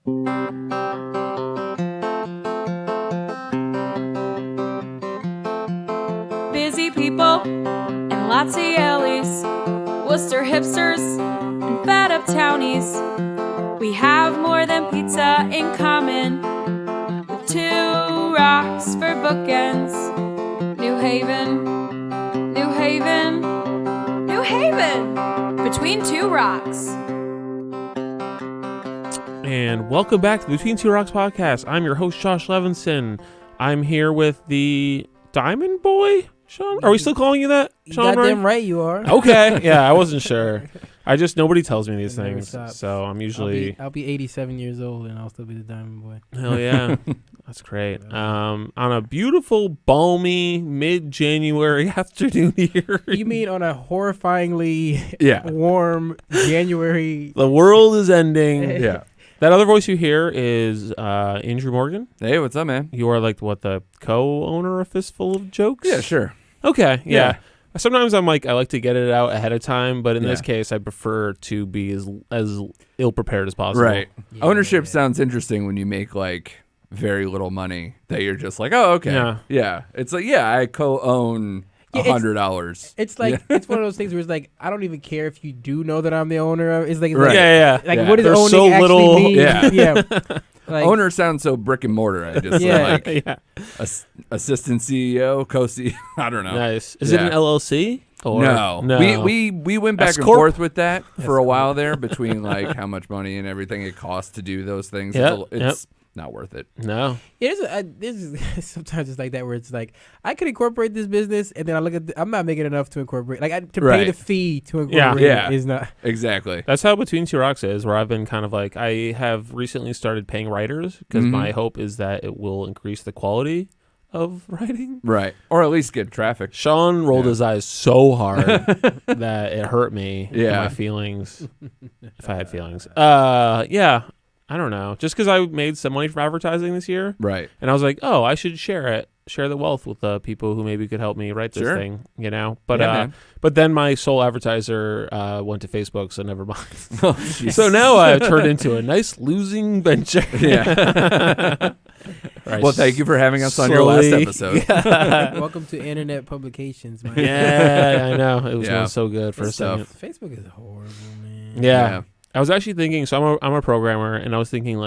Busy people and lots of yellies, Worcester hipsters and fed up townies. We have more than pizza in common, with 2 rocks for bookends. New Haven, New Haven, New Haven, between 2 rocks. And welcome back to the Between Two Rocks podcast. I'm your host, Josh Levinson. I'm here with the Diamond Boy, Shawn. Are we still calling you that, Shawn? Goddamn right you are. Okay, yeah, I wasn't sure. Nobody tells me these things, so I'm usually. I'll be 87 years old and I'll still be the Diamond Boy. Hell yeah, that's great. On a beautiful, balmy mid-January afternoon here. You mean on a horrifyingly warm January? The world is ending. Yeah. That other voice you hear is Andrew Morgan. Hey, what's up, man? You are the co-owner of Fistful of Jokes? Yeah, sure. Okay, yeah. Sometimes I like to get it out ahead of time, but in this case, I prefer to be as ill-prepared as possible. Right. Yeah, Ownership sounds interesting when you make, very little money that you're just like, oh, okay. Yeah. It's like, I co-own $100. It's like it's one of those things where it's like I don't even care if you do know that I'm the owner of. It's like what does There's owning so actually little, mean? Yeah. Owner sounds so brick and mortar. I just assistant CEO, co-CEO. I don't know. Nice. Is it an LLC? Or? No. We went back and forth with that for a while there between how much money and everything it costs to do those things. It's not worth it. No. Sometimes it's like that where it's like I could incorporate this business and then I look at I'm not making enough to incorporate. Pay the fee to incorporate it is not. Exactly. That's how Between Two Rocks is, where I've been kind of I have recently started paying writers because my hope is that it will increase the quality of writing. Right. Or at least get traffic. Shawn rolled his eyes so hard that it hurt me. My feelings. If I had feelings. I don't know. Just because I made some money from advertising this year. Right. And I was like, oh, I should share the wealth with the people who maybe could help me write this thing, But but then my sole advertiser went to Facebook, so never mind. So now I've turned into a nice losing venture. Yeah. Right. Well, thank you for having us on your last episode. Welcome to internet publications, man. Yeah, I know. It was going so good for a second. Facebook is horrible, man. Yeah. I was actually thinking, so I'm a programmer, and I was thinking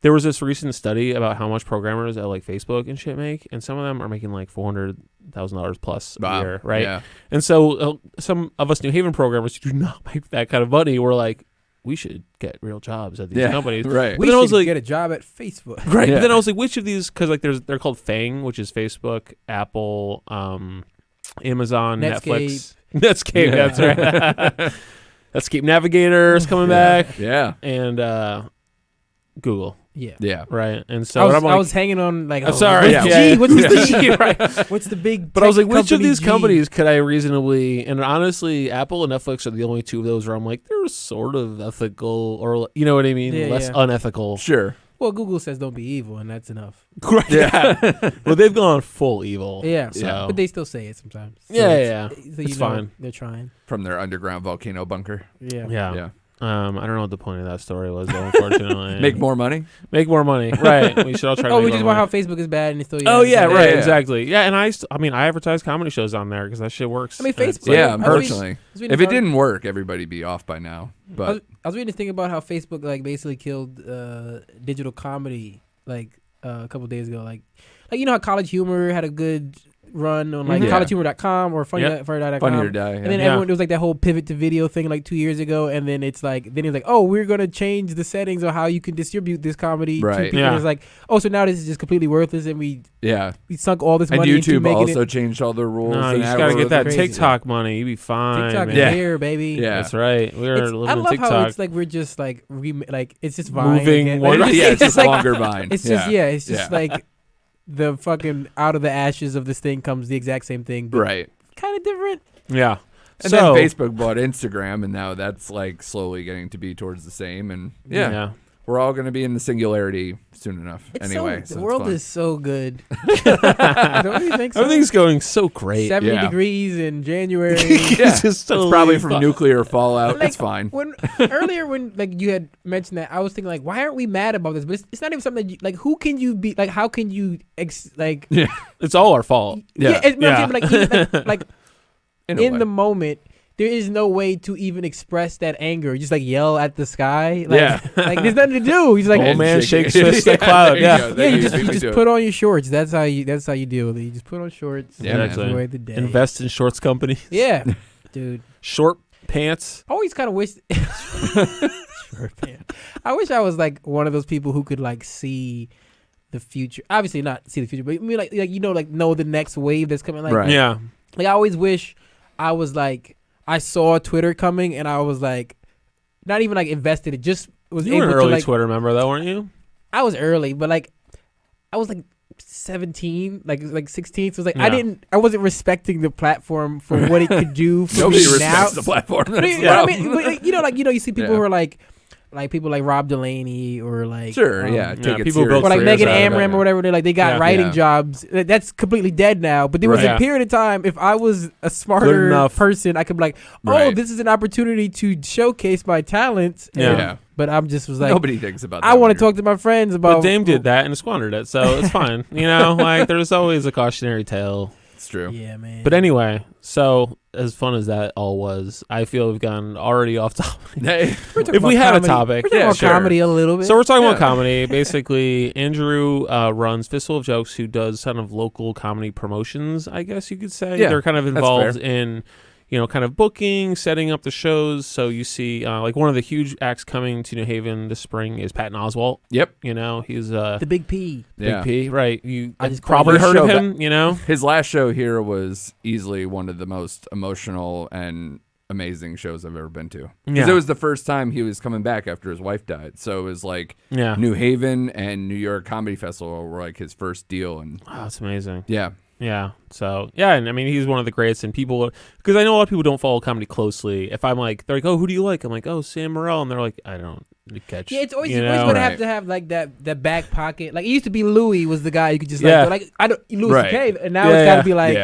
there was this recent study about how much programmers at Facebook and shit make, and some of them are making $400,000 plus a year, right? Yeah. And so some of us New Haven programmers who do not make that kind of money, we're like, we should get real jobs at these companies. Right. We should get a job at Facebook. Right. Yeah. But then I was like, which of these, because they're called FANG, which is Facebook, Apple, Amazon, Netscape. Netflix. Netscape, that's right. Netscape Navigator's coming back. Yeah. And Google. Yeah. Right. And so I was hanging on I'm sorry. What's the G? Right. What's the big? But I was like, which of these companies could I reasonably? And honestly, Apple and Netflix are the only two of those where I'm like, they're sort of ethical, or you know what I mean, less unethical. Sure. Well, Google says don't be evil, and that's enough. Right. Yeah. Well, they've gone full evil. Yeah. So. But they still say it sometimes. So yeah. So it's fine. They're trying. From their underground volcano bunker. Yeah. I don't know what the point of that story was, though, unfortunately. Make more money? Make more money. Right. We should all try to make more money. We just want how Facebook is bad and it's still... right. Exactly. Yeah, and I advertise comedy shows on there because that shit works. Facebook... Yeah, personally. If it didn't work, everybody'd be off by now. But I was reading this thing about how Facebook basically killed digital comedy a couple days ago. Like you know how College Humor had a good run on collegehumor.com or funny.com. Funny or Die. And then everyone, there was that whole pivot to video thing 2 years ago. And then it's then it was oh, we're going to change the settings of how you can distribute this comedy to people. Yeah. And it's so now this is just completely worthless. And we sunk all this money into making it. And YouTube also changed all the rules. No, you just got to get that TikTok money. You be fine. TikTok is here, baby. Yeah. That's right. We're living in TikTok. I love how it's we're just it's just Vine. Moving. It's just longer Vine. It's just, it's just the fucking out of the ashes of this thing comes the exact same thing, but kind of different. Yeah. And then Facebook bought Instagram, and now that's slowly getting to be towards the same. And we're all going to be in the singularity soon enough. Anyway, the world is so good. Don't you think so? Everything's going so great. 70 degrees in January. It's just totally it's probably from nuclear fallout. It's fine. Earlier when like you had mentioned that, I was thinking like, why aren't we mad about this? But it's not even something that you, like, who can you be, like, how can you it's all our fault. Like in the moment, there is no way to even express that anger. Just like yell at the sky. Like, like there's nothing to do. He's like, oh man, shakes fist at cloud. You just put on your shorts. That's how you deal with it. You just put on shorts. Yeah, enjoy the day. Invest in shorts companies. Yeah, dude. Short pants. I always kind of wish. Short pants. I wish I was like one of those people who could like see the future. Obviously not see the future, but I mean like know the next wave that's coming. Like, right. Yeah. Like I always wish I was like, I saw Twitter coming and I was like, not even like invested. It just was you able were an early to like. Twitter member though, weren't you? I was early, but like, I was like 17, like 16. So it was like I wasn't respecting the platform for what it could do. For Nobody me respects now. the platform. But I mean, but, you see people who are like people like Rob Delaney or like people built or like Megan careers Amram or whatever. They got writing jobs. That's completely dead now. But there was a period of time, if I was a smarter person, I could be like, this is an opportunity to showcase my talents. But I'm just was like, nobody thinks about that. I want to talk to my friends about. But Dame did that and squandered it, so it's fine. Like there's always a cautionary tale. It's true. Yeah, man. But anyway, so as fun as that all was, I feel we've gone already off topic. If we had a topic, we're talking about comedy a little bit. So we're talking about comedy. Basically, Andrew runs Fistful of Jokes, who does kind of local comedy promotions, I guess you could say. Yeah, they're kind of involved in, kind of booking, setting up the shows. So you see, like one of the huge acts coming to New Haven this spring is Patton Oswalt. Yep. He's the Big P. Big P, right? You I just probably heard of him, His last show here was easily one of the most emotional and amazing shows I've ever been to. Because it was the first time he was coming back after his wife died. So it was like New Haven and New York Comedy Festival were like his first deal. And that's amazing. Yeah. Yeah. So, and I mean, he's one of the greats, and people, because I know a lot of people don't follow comedy closely. If I'm like, they're like, oh, who do you like? I'm like, oh, Sam Morrell. And they're like, I don't catch. Yeah, it's always going to have like that back pocket. Like it used to be Louis was the guy you could just like I don't Louis C.K. And now it's got to be like,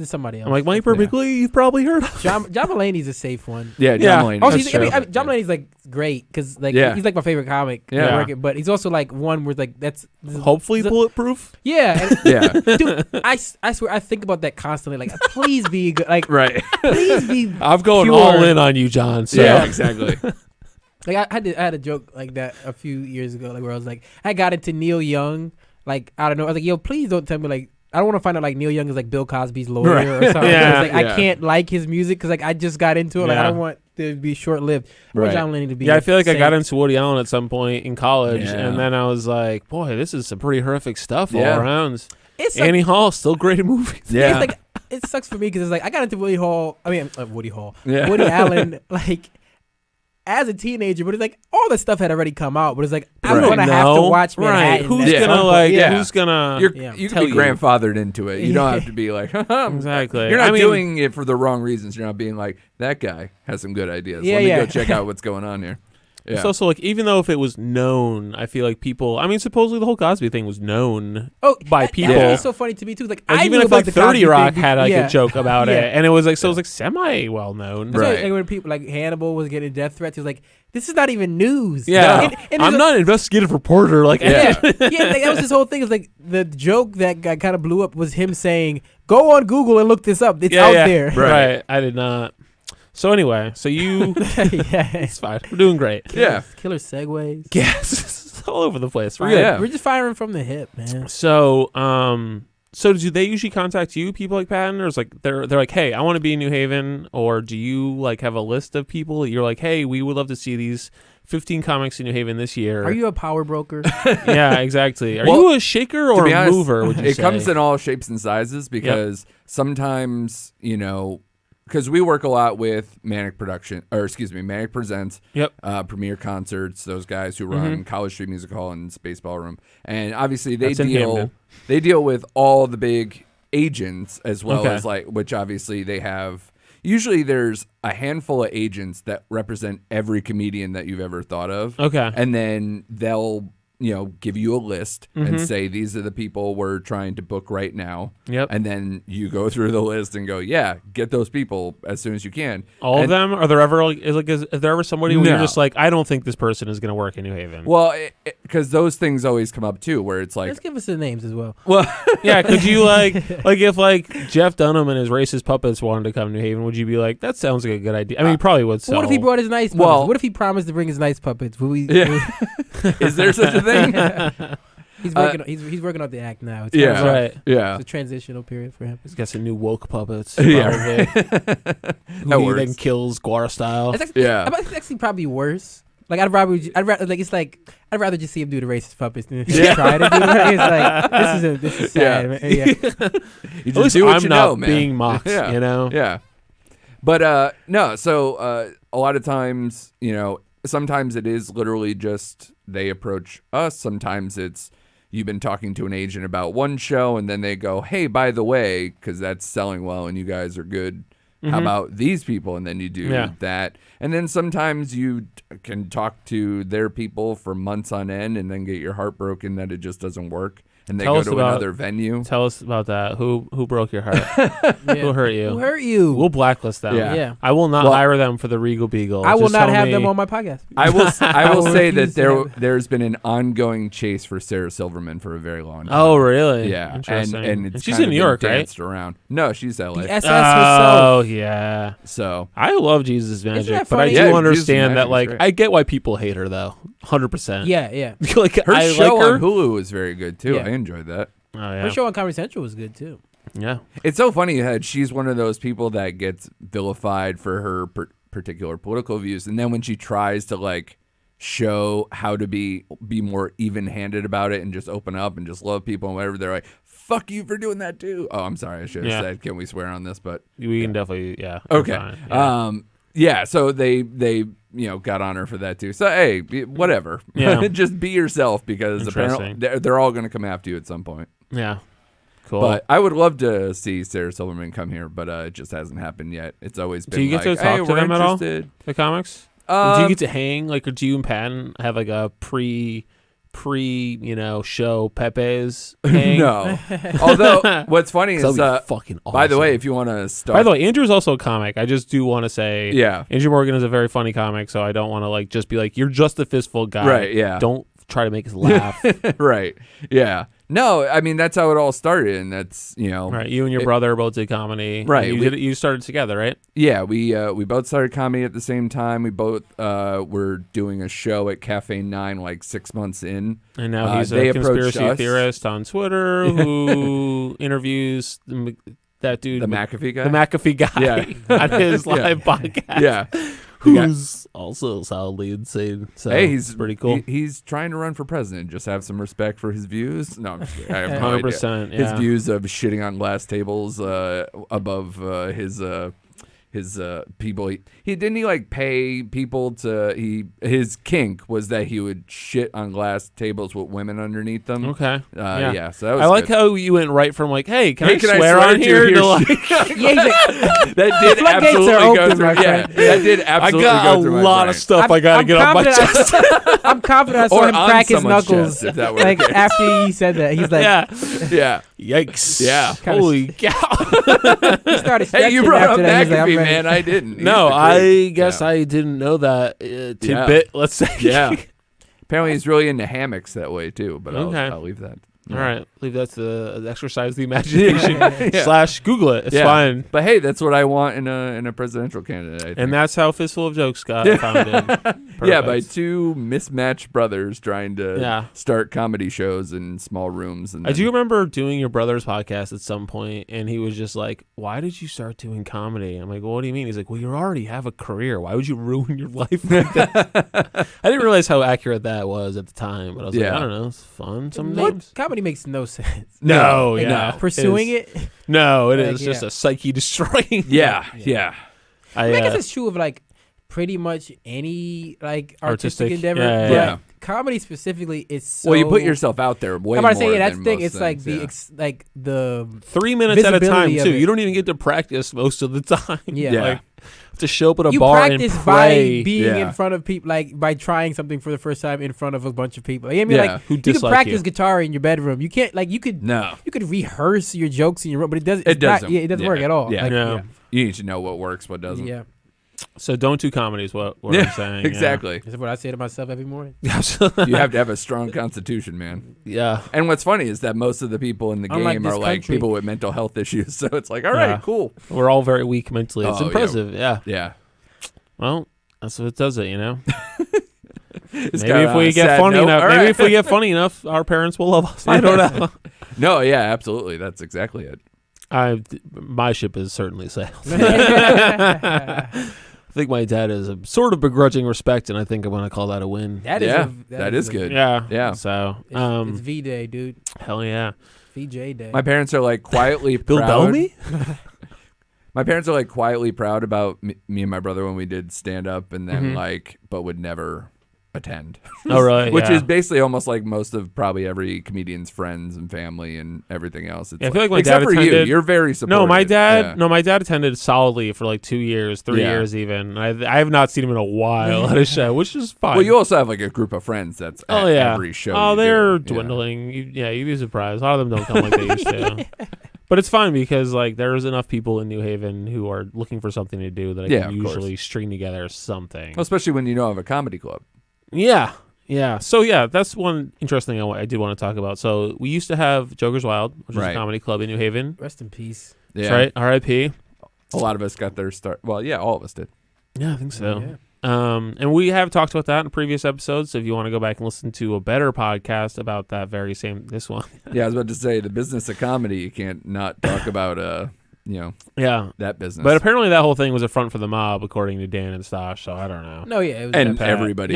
somebody else. I'm like, Mike Birbiglia, you've probably heard of. John Mulaney's a safe one. Yeah, John Mulaney. Also, John Mulaney's like great because like he's like my favorite comic. Yeah. But he's also like one where like that's hopefully bulletproof. Yeah. Yeah. Dude, I swear I think about that constantly. Like, please be good. Like, right. Please be. I'm going all in on you, John. So. Yeah, exactly. Like I had a joke like that a few years ago, like where I was like, I got into Neil Young, like I don't know, I was like, yo, please don't tell me like I don't want to find out like Neil Young is like Bill Cosby's lawyer or something. I can't like his music because like I just got into it. Like I don't want to be short lived. Right. John Lennon to be. I feel like I got into Woody Allen at some point in college, and then I was like, boy, this is some pretty horrific stuff all around. Annie Hall, still great at movies. Yeah, it's like it sucks for me because it's like I got into Woody Allen, like. As a teenager, but it's like all the stuff had already come out. But it's like I'm gonna have to watch Manhattan. Who's gonna like? Who's gonna? You can be grandfathered into it. You don't have to be like exactly. You're not doing it for the wrong reasons. You're not being like that guy has some good ideas. Let me go check out what's going on here. Yeah. It's also like even though if it was known, I feel like people. I mean, supposedly the whole Cosby thing was known by people. It's so funny to me too. Like I even knew if about like the 30 Rock thing had like a joke about it, and it was like so it was like semi well known. Right. Like when people like Hannibal was getting death threats, he was like, "This is not even news." Yeah, and I'm not an investigative reporter. Like like, that was his whole thing. Is like the joke that got kind of blew up was him saying, "Go on Google and look this up. It's out there." Right. I did not. So anyway, you, it's fine. We're doing great. Yeah. Killer segues. Yes. It's all over the place. We're just firing from the hip, man. So, so do they usually contact you, people like Patton, or is like they're like, hey, I want to be in New Haven, or do you like have a list of people that you're like, hey, we would love to see these 15 comics in New Haven this year? Are you a power broker? Yeah, exactly. Are you a shaker or a mover? Would you it say? Comes in all shapes and sizes because sometimes because we work a lot with Manic Presents, Premier Concerts, those guys who run College Street Music Hall and Space Ballroom, and obviously they deal with all the big agents as well as like, which obviously they have usually there's a handful of agents that represent every comedian that you've ever thought of. Okay. And then they'll, give you a list and say, these are the people we're trying to book right now. Yep. And then you go through the list and go, yeah, get those people as soon as you can. All of them? Are there ever is there ever somebody where you're just like, I don't think this person is going to work in New Haven? Well, because those things always come up too, where it's like, let's give us the names as well. Well, yeah, could you if Jeff Dunham and his racist puppets wanted to come to New Haven, would you be like, that sounds like a good idea? I mean, he probably would. What if he brought his nice puppets? Well, what if he promised to bring his nice puppets? Would we? Yeah. Is there such a thing? He's working. He's working on the act now. It's right. Yeah, it's a transitional period for him. He's got some new woke puppets. Yeah, who he then kills Guar style. It's actually probably worse. Like I'd rather just see him do the racist puppets than try to do it. It's like this is sad. Man. Yeah. You just do what I'm you not know, man. being mocked. Yeah. But no. So a lot of times, sometimes it is literally just they approach us. Sometimes it's you've been talking to an agent about one show and then they go, hey, by the way, because that's selling well and you guys are good. How about these people? And then you do that. And then sometimes you can talk to their people for months on end and then get your heart broken that it just doesn't work. And they go to another venue. Tell us about that. Who broke your heart? Who hurt you? Who hurt you? We'll blacklist them. Yeah. I will not hire them for the Regal Beagle. I will not have them on my podcast. I will say that there's been an ongoing chase for Sarah Silverman for a very long time. Oh, really? Yeah. Interesting. And she's in New York, right? Danced around. No, she's LA. The SS herself. Oh, yeah. So I love Jesus Magic, but I funny? do understand that, Magic's great. I get why people hate her, though. 100%. Yeah. Her show on Hulu was very good, too. Yeah. I enjoyed that. Oh, yeah. Her show on Comedy Central was good too. Yeah. It's so funny that she's one of those people that gets vilified for her particular political views. And then when she tries to show how to be more even-handed about it and just open up and just love people and whatever, they're like, fuck you for doing that too. Oh, I'm sorry. I should have said, can we swear on this? But we can definitely, Okay. Yeah. So they got on her for that too. So hey, whatever. Yeah. Just be yourself because apparently they're all going to come after you at some point. Yeah. Cool. But I would love to see Sarah Silverman come here, but it just hasn't happened yet. It's always been. Do you get to talk to them at all? The comics? Do you get to hang? Or do you and Patton have a pre show Pepe's hang? No. Although what's funny is fucking awesome. By the way, if you want to start. By the way, Andrew's also a comic. I just do want to say, yeah, Andrew Morgan is a very funny comic, so I don't want to just be like, you're just a Fistful guy. Right. Yeah. Don't try to make us laugh. Right. Yeah. No, I mean that's how it all started, and that's right. You and your brother both did comedy, right? You started together, right? Yeah, we both started comedy at the same time. We both were doing a show at Cafe 9 6 months in, and now he's a conspiracy theorist on Twitter who interviews that dude, the McAfee guy, on his live podcast. Yeah. Who's also solidly insane. So hey, he's pretty cool. He's trying to run for president. Just have some respect for his views. No, I'm just kidding. I have 100%. Yeah. His views of shitting on glass tables above his people. He didn't pay people to. His kink was that he would shit on glass tables with women underneath them. Okay. Yeah. So that was I like good. how you went right from hey, can I swear swear on here? That did absolutely go through. Yeah, that did absolutely. I got a lot of stuff I gotta get off my chest. I'm confident I saw him crack his knuckles chest, after he said that. He's like, yeah. Yikes. Yeah. Holy cow. He started hey, you brought up McAfee, like, man. I didn't. No, I guess I didn't know that tidbit, let's say. Yeah. Apparently he's really into hammocks that way, too, but I'll leave that. All right, leave that to exercise the imagination / Google it. It's fine. But hey, that's what I want in a presidential candidate. I think. And that's how Fistful of Jokes got founded. Yeah, by two mismatched brothers trying to start comedy shows in small rooms. And I do remember doing your brother's podcast at some point, and he was just like, "Why did you start doing comedy?" I'm like, "Well, what do you mean?" He's like, "Well, you already have a career. Why would you ruin your life like that?" I didn't realize how accurate that was at the time, but I was like, I don't know, it's fun sometimes. Comedy makes no sense. No, pursuing it. No, it is just a psyche destroying. Yeah. I guess it's true of pretty much any like artistic endeavor. Yeah. Comedy specifically is so. Well, you put yourself out there way more. That's the thing. It's things, like the 3 minutes at a time too. You don't even get to practice most of the time. Yeah. Like, to show up at a bar and pray. You practice by being in front of people, like by trying something for the first time in front of a bunch of people. Like, I mean, like you can practice guitar in your bedroom. You can't you could rehearse your jokes in your room, but it doesn't. It doesn't work at all. Yeah. You need to know what works, what doesn't. Yeah. So don't do comedy is what I'm saying. Exactly. That's what I say to myself every morning. Absolutely. You have to have a strong constitution, man. Yeah. And what's funny is that most of the people in the game are like people with mental health issues. So it's like, all right, cool. We're all very weak mentally. It's impressive. Yeah. Well, that's what does it, you know? Maybe if we get funny enough, if we get funny enough, our parents will love us. I don't know. No, yeah, absolutely. That's exactly it. My ship is certainly sailed. I think my dad is a sort of begrudging respect, and I think I'm going to call that a win. That is good. Yeah. So it's V-Day, dude. Hell yeah. VJ Day. My parents are like quietly Bill proud. Bellamy? My parents are like quietly proud about me and my brother when we did stand up, and then but would never attend. Oh, really? Which is basically almost like most of probably every comedian's friends and family and everything else. It's I feel like my except dad for attended. You're very supportive. No, my dad attended solidly for like 2 years, 3 years even. I have not seen him in a while at a show, which is fine. Well, you also have like a group of friends that's at every show. Oh, they're dwindling. You'd be surprised. A lot of them don't come like they used to. But it's fine because like there's enough people in New Haven who are looking for something to do that I can usually string together something. Well, especially when you don't have a comedy club. Yeah. So that's one interesting thing I did want to talk about. So we used to have Joker's Wild, which is a comedy club in New Haven. Rest in peace. Yeah. That's right. R.I.P. A lot of us got their start. Well, yeah, all of us did. Yeah, I think so. Yeah. And we have talked about that in previous episodes. So if you want to go back and listen to a better podcast about that this one. Yeah, I was about to say the business of comedy. You can't not talk about that business. But apparently that whole thing was a front for the mob, according to Dan and Stosh. So I don't know. No, yeah, it was and everybody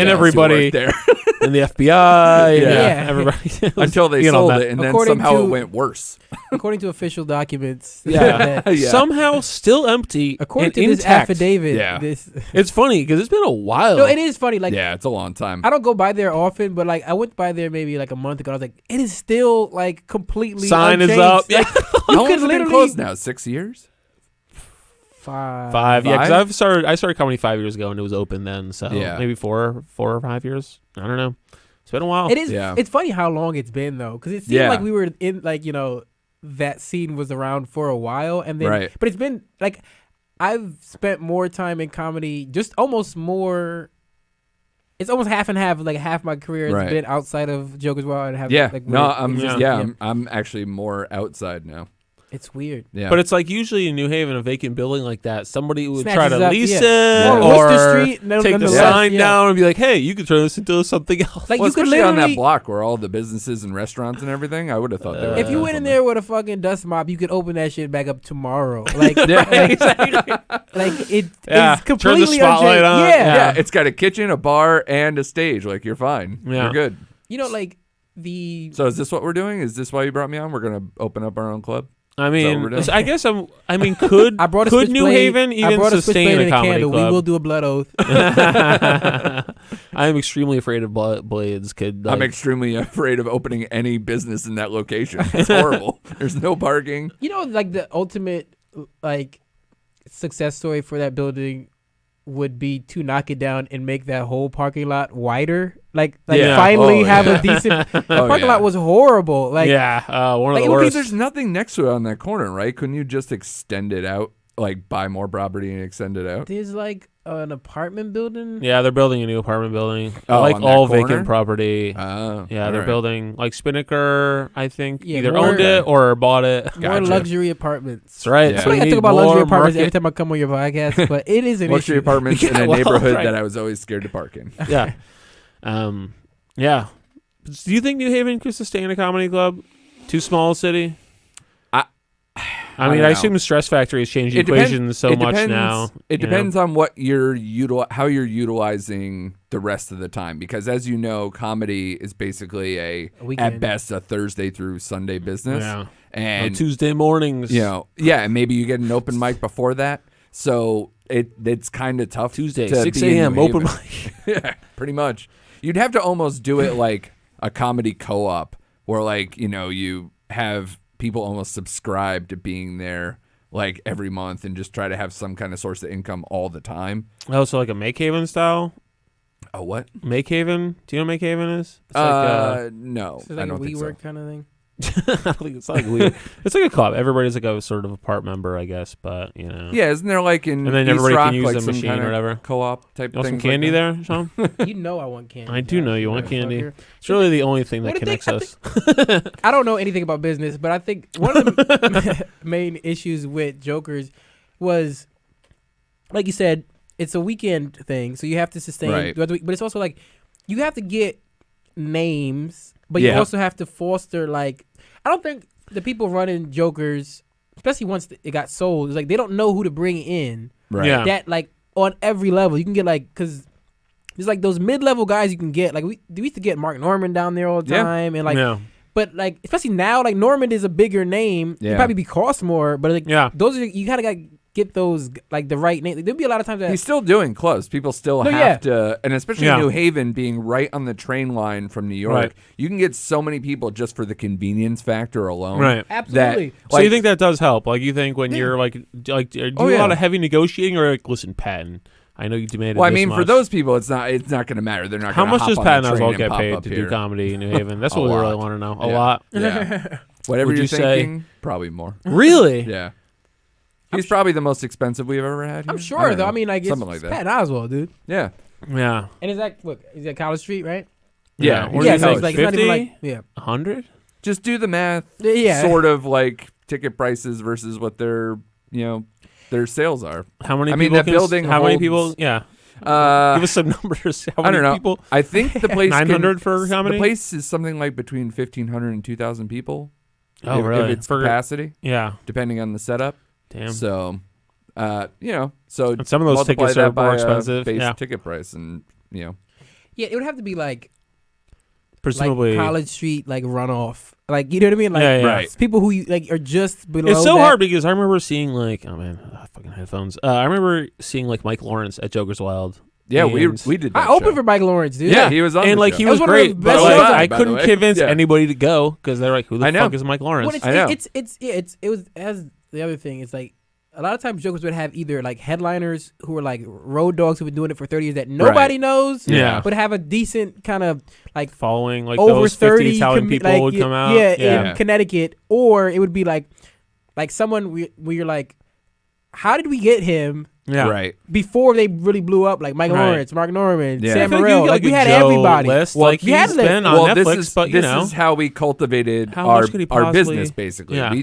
there. And the FBI, everybody. Until they sold it, and then somehow it went worse. According to official documents, somehow still empty. According to intact. this affidavit, it's funny because it's been a while. No, it is funny. Like, it's a long time. I don't go by there often, but like I went by there maybe like a month ago. I was like, it is still like completely sign unchanged. is up. Yeah, how long has it been closed now? 6 years. 5. Yeah, because I started comedy 5 years ago and it was open then. So maybe 4 or 5 years. I don't know. It's been a while. It is. Yeah. It's funny how long it's been though, because it seemed like we were in like that scene was around for a while, and then but it's been like I've spent more time in comedy, just almost more. It's almost half and half. Like half my career has been outside of Joker's Wild and half. I'm actually more outside now. It's weird. Yeah. But it's like usually in New Haven, a vacant building like that, somebody would Snatches try to lease it or take the sign down and be like, hey, you could turn this into something else. Like, you could literally on that block where all the businesses and restaurants and everything, I would have thought that. If you went in there with a fucking dust mop, you could open that shit back up tomorrow. Like, exactly. Like it is completely turn the spotlight on. Yeah, it's got a kitchen, a bar, and a stage. Like, you're fine. Yeah. You're good. Like So is this what we're doing? Is this why you brought me on? We're gonna open up our own club? I mean, I guess could New Haven even sustain a comedy club? We will do a blood oath. I am extremely afraid of blades. I'm extremely afraid of opening any business in that location. It's horrible. There's no parking. Like the ultimate success story for that building would be to knock it down and make that whole parking lot wider. Finally have a decent parking lot was horrible. One of the worst. There's nothing next to it on that corner, right? Couldn't you just extend it out, like buy more property and extend it out? There's like an apartment building. Yeah, they're building a new apartment building. All vacant property. They're building like Spinnaker, I think, either owned it or bought it. More luxury apartments. That's right. I feel like I talk about luxury apartments every time I come on your podcast, but it is an luxury apartments in a neighborhood that I was always scared to park in. Yeah. Do you think New Haven could sustain a comedy club? Too small a city? I mean, I assume the stress factory has changed the equation so much now. It depends on what how you're utilizing the rest of the time. Because as you know, comedy is basically at best a Thursday through Sunday business. Yeah. And on Tuesday mornings. And maybe you get an open mic before that. So it's kind of tough. Tuesday, to 6 a.m. open mic. Yeah, pretty much. You'd have to almost do it like a comedy co-op where like, you have people almost subscribe to being there like every month and just try to have some kind of source of income all the time. Oh, so like a Make Haven style? Oh, what? Make Haven? Do you know what Make Haven is? It's no. It's like I don't a think so. WeWork kind of thing. I don't think it's like weird. It's like a co-op. Everybody's like a sort of a part member, I guess, but Yeah, isn't there like in and then East everybody Rock, can use like the some machine kind or whatever. Co-op type You want some things candy like there, Sean? You know I want candy. I do know you want candy. Motherfucker. It's really the only thing that connects us. I don't know anything about business, but I think one of the main issues with Jokers was, like you said, it's a weekend thing, so you have to sustain. Right. But it's also like you have to get names, but you also have to foster like. I don't think the people running Jokers, especially once it got sold, it's like they don't know who to bring in. Right. Yeah. That like on every level you can get like because. There's like those mid-level guys you can get. Like we used to get Mark Norman down there all the time, and like, but like especially now, like Norman is a bigger name. Yeah. It'd probably be cost more, but like those are you gotta get those like the right name. Like, there'll be a lot of times that he's still doing clubs. People still have to, and especially New Haven being right on the train line from New York, you can get so many people just for the convenience factor alone. Right, absolutely. So you think that does help? Like you think when you're like do you do a lot of heavy negotiating or like listen, Patton? I know you demanded. Well, I mean, for those people, it's not going to matter. They're not. How much does Patton Oswalt get paid to do comedy in New Haven? That's what we really want to know. A lot. Yeah. Whatever you're thinking, probably more. Really? Yeah. He's probably the most expensive we've ever had here. I'm sure, though. I mean, like something like that. Patton Oswalt, dude. Yeah. Yeah. And is that he's at College Street, right? Yeah. Yeah. So it's like 50? Not even like 100. Just do the math. Yeah. Sort of like ticket prices versus what their sales are. How many? I mean, that building. How many people? Yeah. Give us some numbers. How many people? I think the place 900 for comedy. The place is something like between 1,500 and 2,000 people. Oh, really? If it's capacity. Yeah. Depending on the setup. Damn. So, so and some of those tickets are more expensive. Base ticket price, and Yeah, it would have to be like. Presumably, like College Street, like runoff, like you know what I mean, like right. people who like are just below. It's so hard because I remember seeing like, oh man, fucking headphones. I remember seeing like Mike Lawrence at Joker's Wild. Yeah, we did. That I opened for Mike Lawrence, dude. Yeah, he was on, and like show. he was great, but like, I couldn't convince anybody to go because they're like, who the fuck is Mike Lawrence? Well, it was as the other thing. It's like a lot of times Jokers would have either like headliners who were like road dogs who've been doing it for 30 years that nobody knows, but have a decent kind of like following, like over those 50 Italian people would come out. In Connecticut, or it would be like someone where you're like, how did we get him? Yeah, right. Before they really blew up, like Michael Lawrence, Mark Norman, Sam Morrell, like we had everybody. List. Well, like he's been on Netflix, but this is how we cultivated our business, basically. Yeah.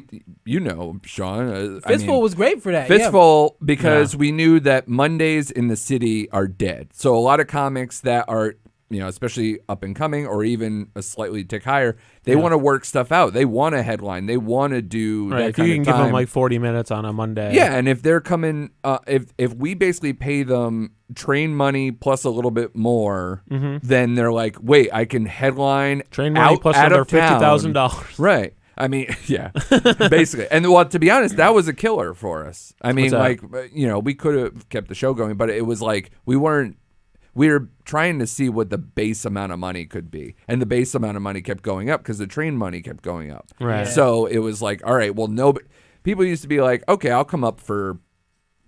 Sean. Fistful was great for that. Fistful because we knew that Mondays in the city are dead. So a lot of comics that are, especially up and coming or even a slightly tick higher, they want to work stuff out. They want to headline. They want to do that if kind you can of give time. them like 40 minutes on a Monday. Yeah, and if they're coming, if we basically pay them train money plus a little bit more, then they're like, wait, I can headline train money plus another $50,000. Right. I mean, yeah, basically. And well, to be honest, that was a killer for us. I mean, like, we could have kept the show going, but it was like we were trying to see what the base amount of money could be. And the base amount of money kept going up because the train money kept going up. Right. So it was like, all right, well, people used to be like, okay, I'll come up for,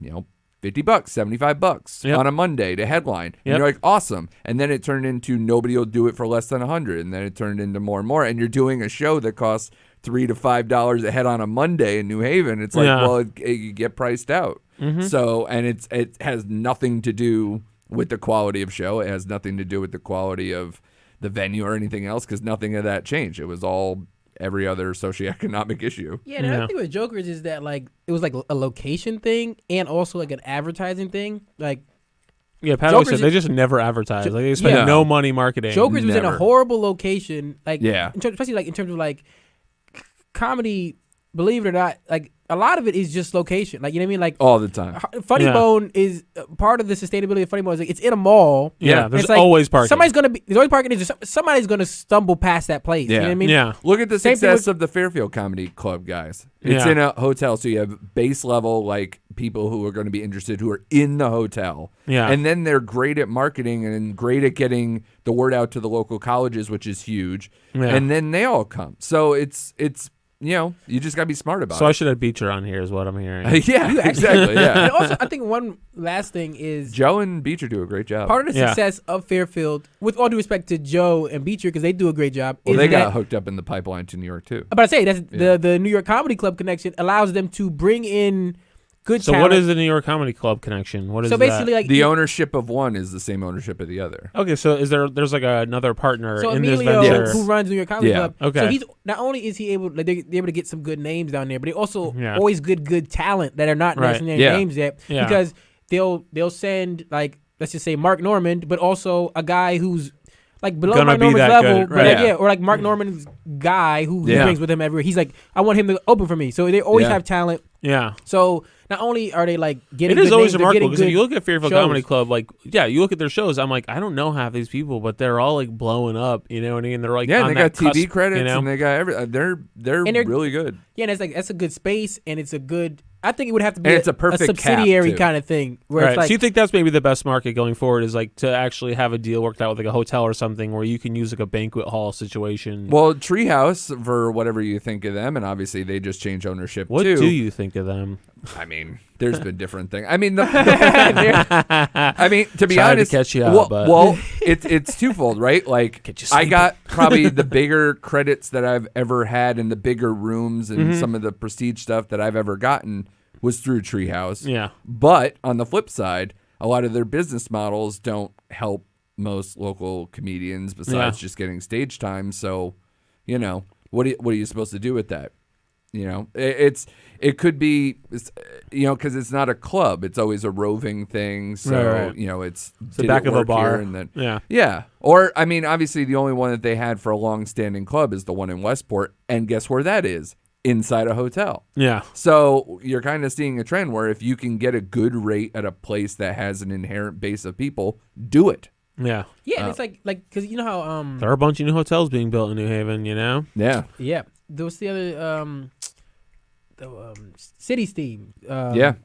$50, $75 on a Monday to headline. And you're like, awesome. And then it turned into nobody will do it for less than $100. And then it turned into more and more. And you're doing a show that costs $3 to $5 a head on a Monday in New Haven. It's like, well, you get priced out. So, and it has nothing to do with the quality of show. It has nothing to do with the quality of the venue or anything else because nothing of that changed. It was all every other socioeconomic issue. Yeah, and I think with Jokers is that like it was like a location thing and also like an advertising thing. Like Pat always said they just never advertise. Like they spend no money marketing. Jokers was in a horrible location. Like especially like in terms of like comedy believe it or not, like a lot of it is just location. Like, you know what I mean? Like all the time. Funny Bone is part of the sustainability of Funny Bone. Is like it's in a mall. Yeah, there's always parking. There's always parking. Somebody's gonna stumble past that place. Yeah. You know what I mean? Yeah. Look at the success of the Fairfield Comedy Club, guys. It's in a hotel, so you have base level like people who are going to be interested who are in the hotel. Yeah. And then they're great at marketing and great at getting the word out to the local colleges, which is huge. Yeah. And then they all come. So it's you just got to be smart about it. So I should have Beecher on here is what I'm hearing. Yeah, exactly. Yeah. And also, I think one last thing is Joe and Beecher do a great job. Part of the success of Fairfield, with all due respect to Joe and Beecher, because they do a great job. Well, they got hooked up in the pipeline to New York, too. But I say, that's the New York Comedy Club connection allows them to bring in good talent. So what is the New York Comedy Club connection? What is so basically that? like the ownership of one is the same ownership of the other. Okay, so there's like another partner in Emilio, this venture who runs New York Comedy Club. Okay. So he's not only is he able, like, they're able to get some good names down there, but they also always good talent that are not national names yet, because they'll send, like, let's just say Mark Normand, but also a guy who's like below Mark Norman's level, but or like Mark Norman's guy who he brings with him everywhere. He's like, I want him to open for me. So they always have talent. Yeah. So not only are they like getting, it is good always names, remarkable because if you look at Fairfield shows. Comedy Club, like you look at their shows. I'm like, I don't know half these people, but they're all like blowing up. You know what I mean? They're like, and they got TV cusp, credits, and they got they're really good. Yeah, and that's a good space, and it's a good. I think it would have to be it's a perfect subsidiary kind of thing. Where it's like, so you think that's maybe the best market going forward is like to actually have a deal worked out with like a hotel or something where you can use like a banquet hall situation. Well, Treehouse, for whatever you think of them, and obviously they just changed ownership what too. What do you think of them? I mean, there's been different things. I mean, I mean, to be honest, to catch you out, well, it's twofold, right? Like, I got probably the bigger credits that I've ever had in the bigger rooms and some of the prestige stuff that I've ever gotten was through Treehouse. Yeah. But on the flip side, a lot of their business models don't help most local comedians besides just getting stage time. So, what are you supposed to do with that? It could be, because it's not a club. It's always a roving thing. So, it's the back of a bar. And then, yeah. Or, I mean, obviously the only one that they had for a long-standing club is the one in Westport. And guess where that is? Inside a hotel. Yeah. So you're kind of seeing a trend where if you can get a good rate at a place that has an inherent base of people, do it. Yeah. Yeah, and it's like because you know how there are a bunch of new hotels being built in New Haven, Yeah. Yeah. There was the other City Steam. Yeah,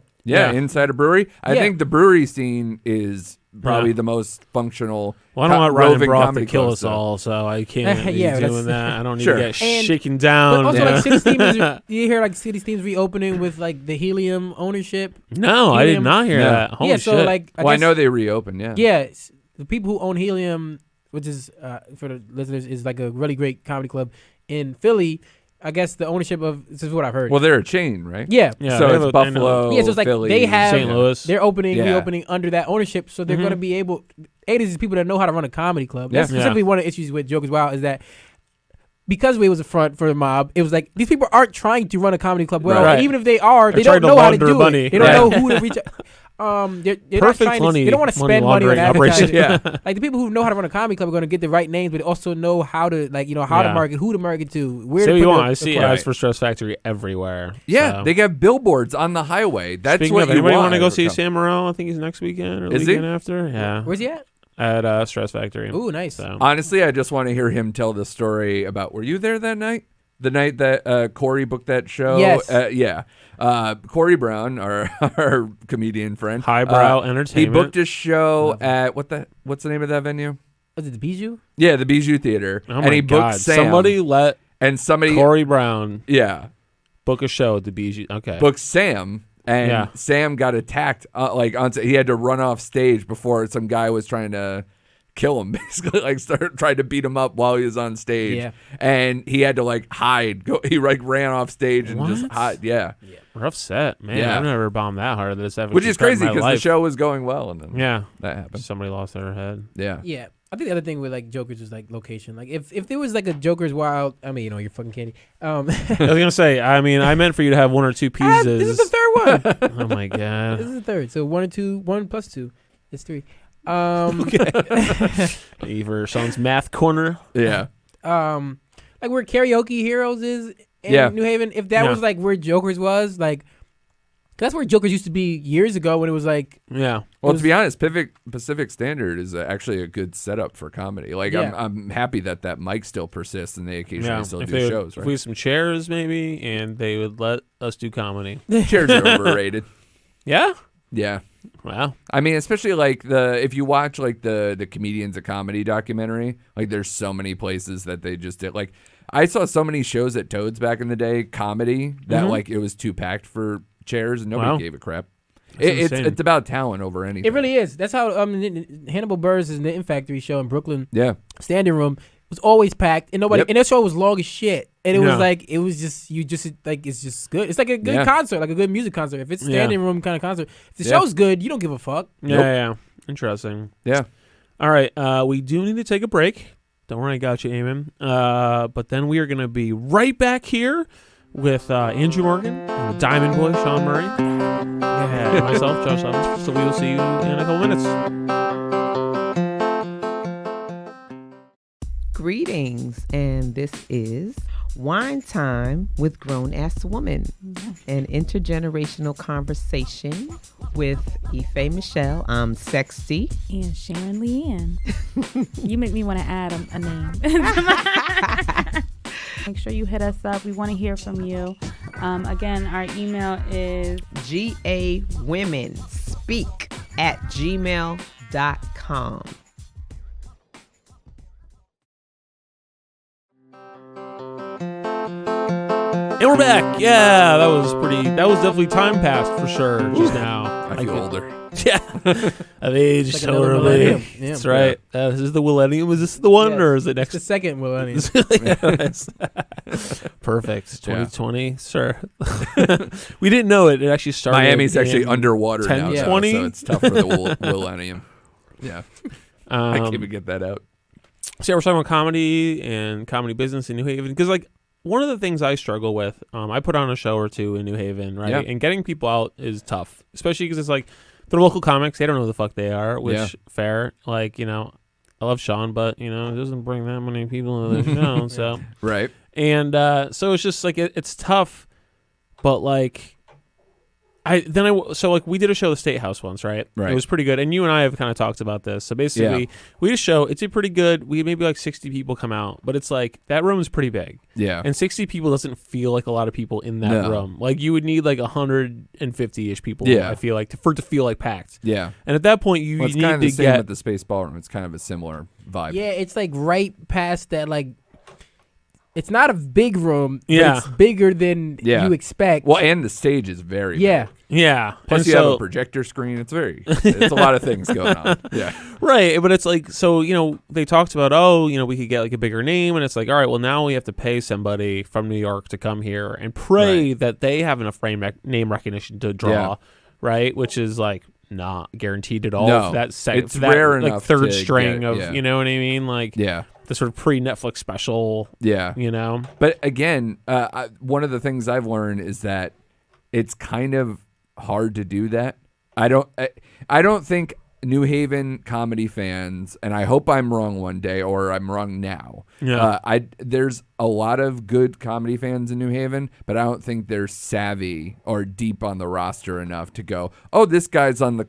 inside a brewery. I think the brewery scene is probably the most functional. Well, I don't want Ryan Broth to kill us all, so I can't be doing that. I don't need to get shaken down. But also, like City Steam, you hear like City Steam's reopening with like the Helium ownership. No, I did not hear that. Holy shit. So like, I know they reopened. Yeah. Yeah, the people who own Helium, which is for the listeners, is like a really great comedy club in Philly. I guess the ownership of this is what I've heard. Well, they're a chain, right? Yeah. So it's Buffalo. Yeah, so it's like Philly, they have St. Louis. They're reopening under that ownership, so they're going to be able. These people that know how to run a comedy club. That's specifically one of the issues with Joke as well is that because we was a front for the mob, it was like these people aren't trying to run a comedy club well. Right. And even if they are, they don't know how to do money. it. They don't know who to reach. They're not trying to, they don't want to spend money on advertising. Like the people who know how to run a comedy club are going to get the right names, but they also know how to how to market, who to market to, where to put want. I see ads for Stress Factory everywhere. Yeah, so. They got billboards on the highway. That's Speaking what of, you anybody want to go see Sam Morrell? I think he's next weekend or the weekend after. Yeah. Where's he at? At Stress Factory. Ooh, nice. So. Honestly, I just want to hear him tell the story about. Were you there that night? The night that Corey booked that show? Yes. Yeah. Corey Brown, our comedian friend. Highbrow Entertainment. He booked a show at what's the name of that venue? Was it the Bijou? Yeah, the Bijou Theater. Oh and he booked God. Sam. Somebody let Corey Brown book a show at the Bijou. Okay. Booked Sam. And Sam got attacked. He had to run off stage before some guy was trying to kill him, basically, tried to beat him up while he was on stage, and he had to hide. He ran off stage and just hide. Yeah, rough set, man. I've never bombed that hard. Which is crazy because the show was going well, and then that happened. Somebody lost their head. Yeah. I think the other thing with Jokers is location. If there was a Jokers Wild, I mean, you're fucking candy. I was gonna say, I mean, for you to have one or two pieces. This is the third one. Oh my God. This is the third. So 1 and 2, 1 plus 2 is 3. Eva Sean's math corner. Yeah. Where Karaoke Heroes is in New Haven. If that was like where Joker's was, like that's where Joker's used to be years ago when it was like Well, to be honest, Pacific Standard is actually a good setup for comedy. Like I'm happy that mic still persists and they occasionally still do shows. Right? If we have some chairs maybe, and they would let us do comedy. Chairs are overrated. Yeah. Yeah. Wow. I mean, especially like if you watch like the Comedians of Comedy documentary, like there's so many places that they just did. Like I saw so many shows at Toads back in the day, comedy, that like it was too packed for chairs and nobody gave a crap. It's about talent over anything. It really is. That's how Hannibal Buress' Knitting Factory show in Brooklyn. Yeah. Standing room was always packed and nobody and that show was long as shit. And it was like it's just good. It's like a good concert, like a good music concert. If it's standing room kind of concert, if the show's good, you don't give a fuck. Yeah. Interesting. Yeah. All right. We do need to take a break. Don't worry, I got you, Eamon. But then we are going to be right back here with Andrew Morgan and the Diamond Boy, Shawn Murray. And myself, Josh Evans. So we will see you in a couple minutes. Greetings, and this is Wine Time with Grown Ass Woman, an intergenerational conversation with Ife Michelle. I'm Sexty. And Sharon Leanne. You make me want to add a name. Make sure you hit us up. We want to hear from you. Again, our email is gawomenspeak@gmail.com. And we're back. Yeah, that was definitely time passed for sure just now. I feel older. Yeah. I've aged like so early. That's right. This is the millennium. Is this the one or is it next? It's the second millennium. Perfect. 2020. Sure. We didn't know it. It actually started. Miami's actually underwater 10, now. 20? So it's tough for the millennium. Yeah. I can't even get that out. So we're talking about comedy and comedy business in New Haven. Because like one of the things I struggle with, I put on a show or two in New Haven, right? Yeah. And getting people out is tough, especially because it's like they're local comics. They don't know who the fuck they are, which fair. Like, you know, I love Shawn, but, you know, it doesn't bring that many people to the show. So right. And so it's just like it's tough, but like we did a show at the State House once, right? It was pretty good, and you and I have kind of talked about this. So basically, we did a show. It's a pretty good. We had maybe like 60 people come out, but it's like that room is pretty big. Yeah, and 60 people doesn't feel like a lot of people in that room. Like you would need like 150-ish people. I feel like for it to feel like packed. Yeah, and at that point, you it's need kind of to the same at the Space Ballroom. It's kind of a similar vibe. Yeah, it's like right past that like. It's not a big room, but it's bigger than you expect. Well, and the stage is very big. Yeah. Plus you have a projector screen. It's a lot of things going on. Yeah. Right. But it's like, so, you know, they talked about, we could get like a bigger name. And it's like, all right, well, now we have to pay somebody from New York to come here and pray that they have enough name recognition to draw, right? Which is like not guaranteed at all. No, it's rare like enough third string of, you know what I mean? Like, the sort of pre-Netflix special. Yeah. You know? But again, one of the things I've learned is that it's kind of hard to do that. I don't think New Haven comedy fans, and I hope I'm wrong one day or I'm wrong now. Yeah. There's a lot of good comedy fans in New Haven, but I don't think they're savvy or deep on the roster enough to go, oh, this guy's on the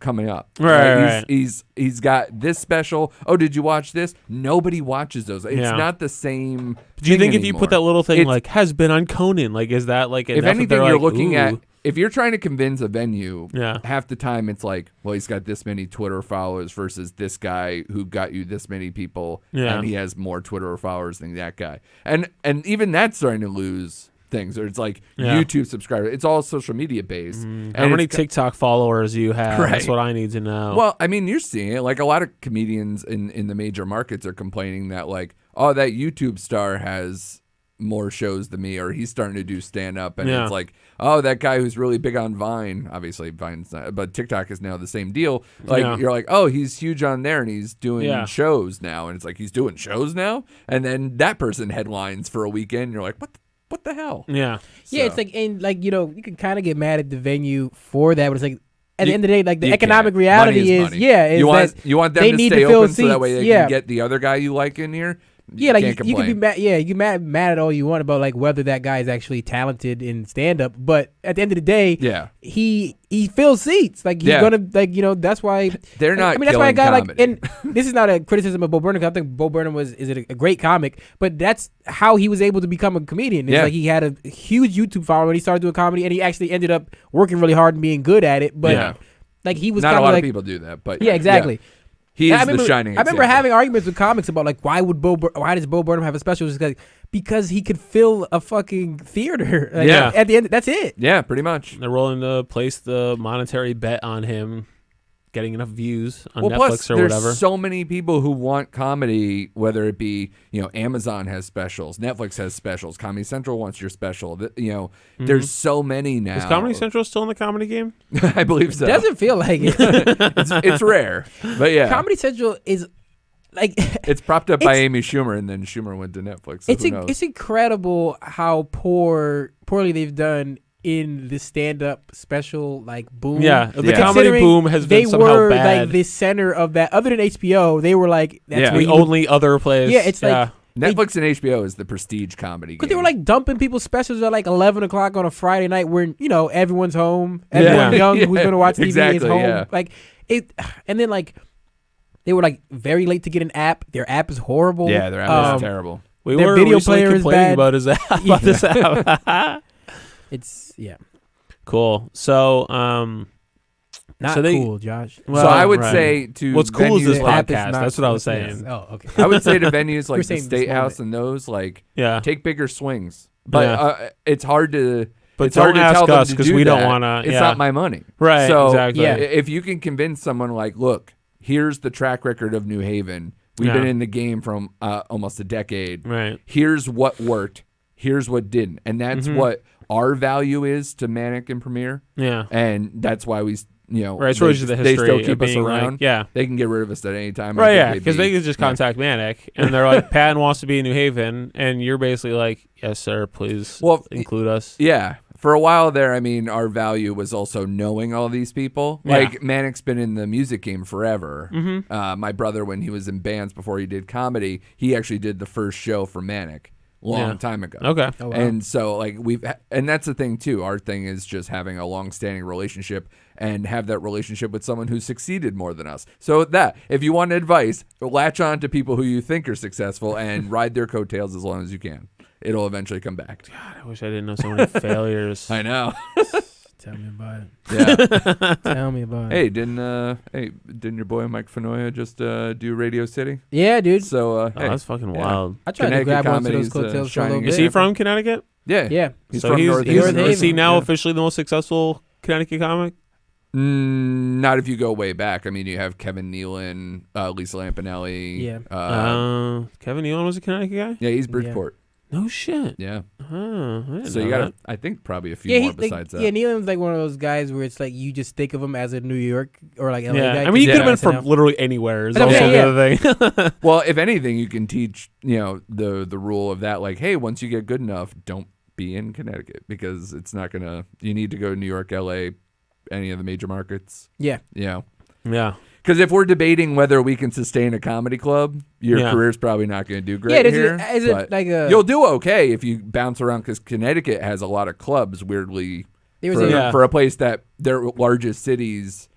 coming up. Right. He's got this special. Oh, did you watch this? Nobody watches those. It's not the same. Do you think if anymore. you put that little thing like has been on Conan, like is that like enough? If anything, you're like, looking at. If you're trying to convince a venue, half the time it's like, well, he's got this many Twitter followers versus this guy who got you this many people, and he has more Twitter followers than that guy. And even that's starting to lose things. Or it's like YouTube subscribers. It's all social media based. And how many TikTok followers you have? Right. That's what I need to know. Well, I mean, you're seeing it. Like a lot of comedians in the major markets are complaining that like, oh, that YouTube star has more shows than me, or he's starting to do stand up, and it's like, oh, that guy who's really big on Vine, obviously Vine's not, but TikTok is now the same deal. Like you're like, oh, he's huge on there and he's doing shows now, and it's like he's doing shows now, and then that person headlines for a weekend, and you're like, what the hell? It's like, and like, you know, you can kind of get mad at the venue for that, but it's like at the end of the day, like the economic reality is you want them to stay open so that way they can get the other guy you like in here. Yeah, like you can be mad. Yeah, you can mad at all you want about like whether that guy is actually talented in stand up, but at the end of the day, he fills seats. Like he's gonna that's why they're not. I mean, that's why a guy like, and this is not a criticism of Bo Burnham. I think Bo Burnham is a great comic, but that's how he was able to become a comedian. It's like he had a huge YouTube following when he started doing comedy, and he actually ended up working really hard and being good at it. But like he was not a lot like, of people do that, but exactly. Yeah. He is the shining example. I remember having arguments with comics about like why does Bo Burnham have a special? Because he could fill a fucking theater. Like, at the end, that's it. Yeah, pretty much. They're willing to place the monetary bet on him getting enough views on Netflix plus, or whatever. There's so many people who want comedy, whether it be, Amazon has specials, Netflix has specials, Comedy Central wants your special. There's so many now. Is Comedy Central still in the comedy game? I believe so. It doesn't feel like it. it's rare, but yeah. Comedy Central is like it's propped up by Amy Schumer, and then Schumer went to Netflix. So it's incredible how poorly they've done in the stand-up special boom. Yeah, the comedy boom has been somehow bad. They were like the center of that. Other than HBO, they were like the only other place. Yeah, it's like Netflix and HBO is the prestige comedy. Because they were like dumping people's specials at like 11 o'clock on a Friday night, where everyone's home, everyone young who's going to watch TV is home. Yeah. Like it, and then like they were like very late to get an app. Their app is horrible. Yeah, their app is terrible. Their video player is bad. About his app. About this app. It's cool. So not cool, Josh. Well, so I would say to what's cool is this podcast. That's what I was saying. Yes. Oh, okay. I would say to venues like the State House and those take bigger swings. But it's hard to. But it's hard to ask tell us because we don't want to. It's not my money, right? So exactly. If you can convince someone look, here's the track record of New Haven. We've been in the game for almost a decade. Right. Here's what worked. Here's what didn't, and that's what our value is to Manic and Premiere. Yeah. And that's why we, right. It's really just the history. They still keep us around. They can get rid of us at any time. Right. Yeah. Because they could just contact Manic, and they're like, Patton wants to be in New Haven, and you're basically like, yes, sir, please include us. Yeah. For a while there, I mean, our value was also knowing all these people. Yeah. Like, Manic's been in the music game forever. Mm-hmm. My brother, when he was in bands before he did comedy, he actually did the first show for Manic. Long time ago. Okay. Oh, wow. And so and that's the thing too. Our thing is just having a long-standing relationship and have that relationship with someone who succeeded more than us. So if you want advice, latch on to people who you think are successful and ride their coattails as long as you can. It'll eventually come back. God, I wish I didn't know so many failures. I know. Tell me about it. Yeah. Tell me about it. Hey, didn't your boy Mike Fenoya just do Radio City? Yeah, dude. So that's fucking wild. I tried to grab one of those coattails for a little bit. Is he from Connecticut? Yeah. He's from North Haven. Is he now officially the most successful Connecticut comic? Not if you go way back. I mean, you have Kevin Nealon, Lisa Lampanelli. Yeah. Kevin Nealon was a Connecticut guy? Yeah, he's Bridgeport. No shit. Yeah. So you got, I think, probably a few more besides that. Yeah, Nealon's like one of those guys where it's like you just think of him as a New York or like LA guy. I mean, you could have been from literally anywhere. Is also the other thing. Well, if anything, you can teach the rule of that. Like, hey, once you get good enough, don't be in Connecticut because it's not gonna. You need to go to New York, LA, any of the major markets. Yeah. Yeah. Because if we're debating whether we can sustain a comedy club, your career's probably not going to do great here. Is it like you'll do okay if you bounce around because Connecticut has a lot of clubs, weirdly, for a place that their largest cities,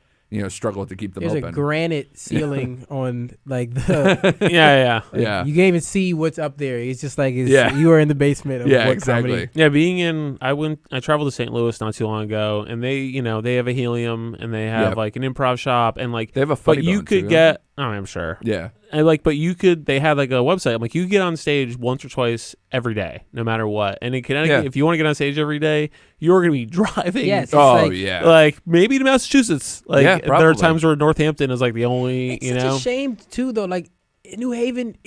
struggle to keep them open. There's a granite ceiling on like the... Yeah. You can't even see what's up there. It's just like you are in the basement of what exactly. comedy. Yeah, being in... I traveled to St. Louis not too long ago, and they have a Helium, and they have like an improv shop, and like... They have a funny But you bone, could too. get... Oh, I'm sure. Yeah. And they had like a website. I'm like, you could get on stage once or twice every day, no matter what. And in Connecticut, if you want to get on stage every day, you're going to be driving. Yes, like maybe to Massachusetts. Like probably. there are times where Northampton is like the only, It's such a shame too, though. Like New Haven,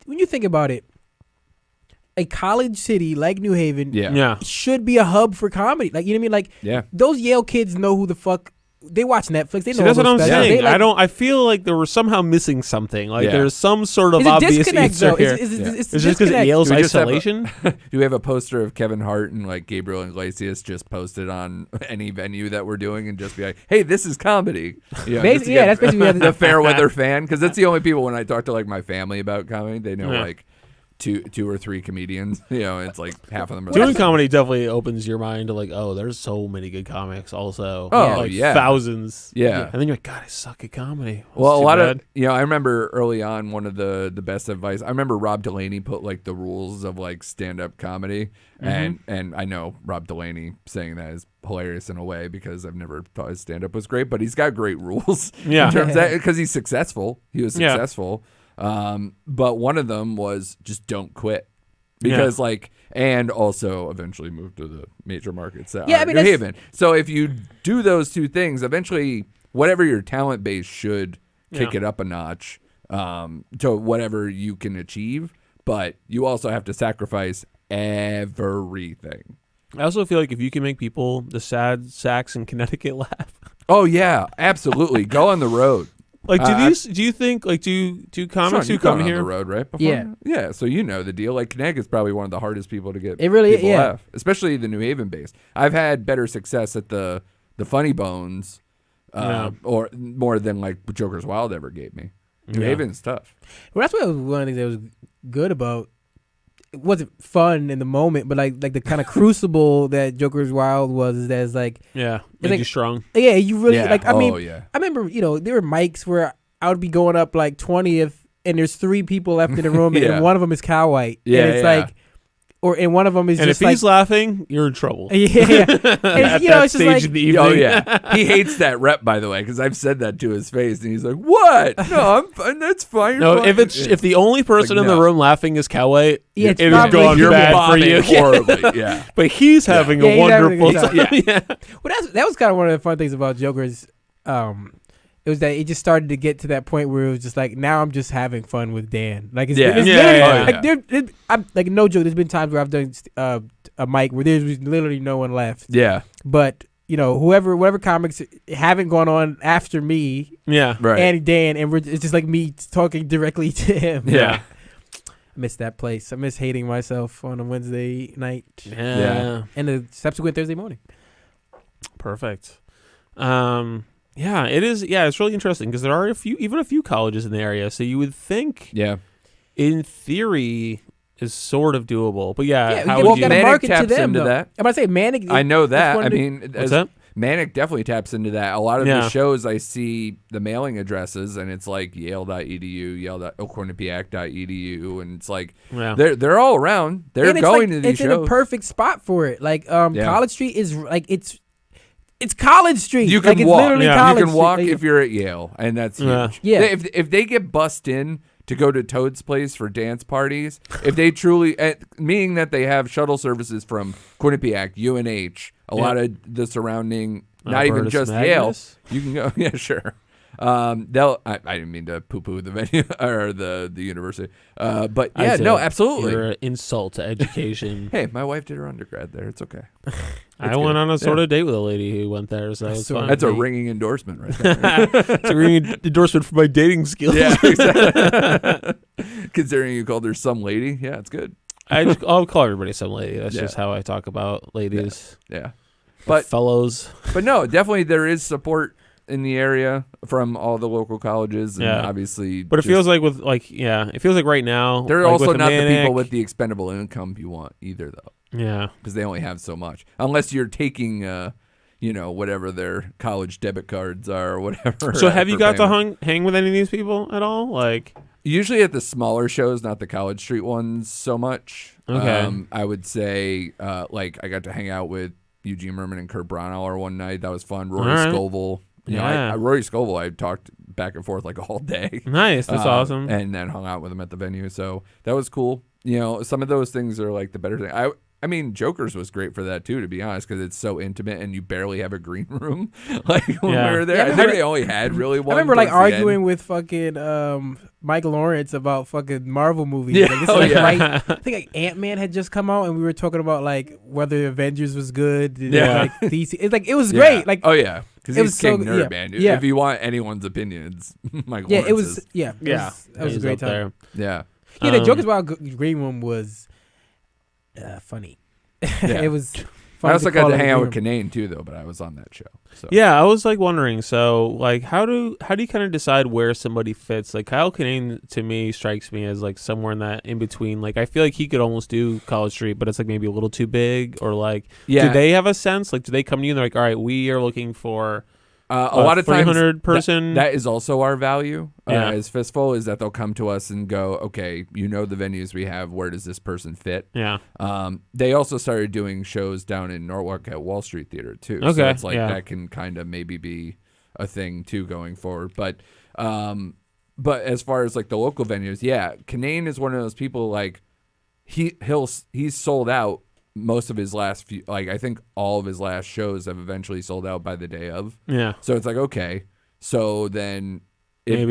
when you think about it, a college city like New Haven, yeah, should be a hub for comedy. Like, you know what I mean? Like, those Yale kids know who the fuck they watch Netflix. They know. That's what I'm saying. Like, I feel like there was somehow missing something. Like there's some sort of obvious answer here. Is it just because of Yale's isolation? Do we have a poster of Kevin Hart and like Gabriel Iglesias just posted on any venue that we're doing and just be like, hey, this is comedy. That's basically the fair weather fan, because that's the only people when I talk to like my family about comedy, they know like two or three comedians. It's like half of them are doing comedy definitely opens your mind to like, oh, there's so many good comics also. Thousands. Yeah. And then you're like, God, I suck at comedy. Well, a lot of I remember early on one of the best advice. I remember Rob Delaney put like the rules of like stand-up comedy, and I know Rob Delaney saying that is hilarious in a way because I've never thought his stand-up was great, but he's got great rules in terms of because he's successful. He was successful. But one of them was just don't quit because and also eventually move to the major markets that are New Haven. So if you do those two things, eventually whatever your talent base should kick it up a notch, to whatever you can achieve, but you also have to sacrifice everything. I also feel like if you can make people, the sad sacks in Connecticut, laugh. Oh yeah, absolutely. Go on the road. Like, do you think, like, do comics Sean, who come here on the road, right? Before? Yeah. So you know the deal. Like, Connecticut's probably one of the hardest people to get. It really is, laugh, especially the New Haven base. I've had better success at the Funny Bones, or more than like Joker's Wild ever gave me. New Haven's tough. Well, that's what one of the things that was good about. It wasn't fun in the moment, but like the kind of crucible that Joker's Wild was is that it's like make like, you strong. Yeah, you really like. I mean, I remember there were mics where I would be going up like 20th, and there's 3 people left in the room, and one of them is Cal White, and it's like. And one of them is and just if he's laughing, you're in trouble. Yeah. And, at that it's stage just like, of the evening. Oh yeah, he hates that rep, by the way, because I've said that to his face, and he's like, "What? No, I'm fine. That's fine." No, if the only person in the room laughing is Cal White, it has gone bad for you. Horribly, yeah. But he's having a wonderful time. Yeah. Well, that was kind of one of the fun things about Joker's. It was that it just started to get to that point where it was just like, now I'm just having fun with Dan. Like, I'm like, no joke. There's been times where I've done a mic where there's literally no one left. Yeah. But whatever comics haven't gone on after me. Yeah. Right. And Dan, and it's just like me talking directly to him. Yeah. I miss that place. I miss hating myself on a Wednesday night. Yeah. And the subsequent Thursday morning. Perfect. Yeah, it is. Yeah, it's really interesting because there are a few colleges in the area. So you would think, in theory, is sort of doable. But how would you? Manic taps into that. I'm about to say Manic. I know that. I mean, what's that? Manic definitely taps into that. A lot of the shows I see the mailing addresses, and it's like Yale.edu, Yale.Quinnipiac.edu, and it's like they're all around. They're going to these shows. It's in a perfect spot for it. Like College Street is like It's College Street. You can walk. Literally College you can walk Street. if you're at Yale, and that's huge. Yeah. If they get bussed in to go to Toad's place for dance parties, if they truly, meaning that they have shuttle services from Quinnipiac, UNH, a lot of the surrounding, not even just Magnus? Yale, you can go. Yeah, sure. I didn't mean to poo-poo the venue or the university, but absolutely. You're an insult to education. Hey, my wife did her undergrad there. It's okay. I went on a sort of date with a lady who went there, so it's fine. That's a ringing endorsement right there. It's a ringing endorsement for my dating skills. Yeah, exactly. Considering you called her some lady, yeah, it's good. I'll call everybody some lady. That's just how I talk about ladies. Yeah. But fellows. But no, definitely there is support in the area from all the local colleges, and obviously. But it feels like it feels like right now they're also not the people with the expendable income you want either, though. Yeah, because they only have so much. Unless you're taking, whatever their college debit cards are or whatever. So have you got to hang with any of these people at all? Like usually at the smaller shows, not the College Street ones so much. Okay, I would say I got to hang out with Eugene Merman and Kurt Braunauer one night. That was fun. Rory Scovel. Rory Scovel, I talked back and forth like all day. Nice, that's awesome. And then hung out with him at the venue, so that was cool. Some of those things are like the better thing. I mean, Joker's was great for that too, to be honest, because it's so intimate and you barely have a green room. Like when we were there, I think they only had really one. I remember like arguing with fucking Mike Lawrence about fucking Marvel movies. Yeah. Like, right, I think like Ant-Man had just come out and we were talking about like whether Avengers was good. Like DC. It's like it was great. Like because he's king nerd, man. Yeah. If you want anyone's opinion, it's Mike Lawrence. It was that was a great time. Yeah. Yeah, the Joker's Wild Green Room was funny. Yeah. It was. I also got to hang out with Kanane too, though. But I was on that show. So. Yeah, I was like wondering. So, like, how do you kind of decide where somebody fits? Like, Kyle Kanane to me strikes me as like somewhere in that in between. Like, I feel like he could almost do College Street, but it's like maybe a little too big. Or like, do they have a sense? Like, do they come to you and they're like, all right, we are looking for. A lot of times, 300 person. That is also our value as Fistful, is that they'll come to us and go, okay, you know the venues we have. Where does this person fit? Yeah. They also started doing shows down in Norwalk at Wall Street Theater too. Okay. So it's like that can kind of maybe be a thing too going forward. But as far as like the local venues, Kanane is one of those people like he's sold out. Most of his last few, like I think all of his last shows have eventually sold out by the day of. Yeah. So it's like, okay, so then if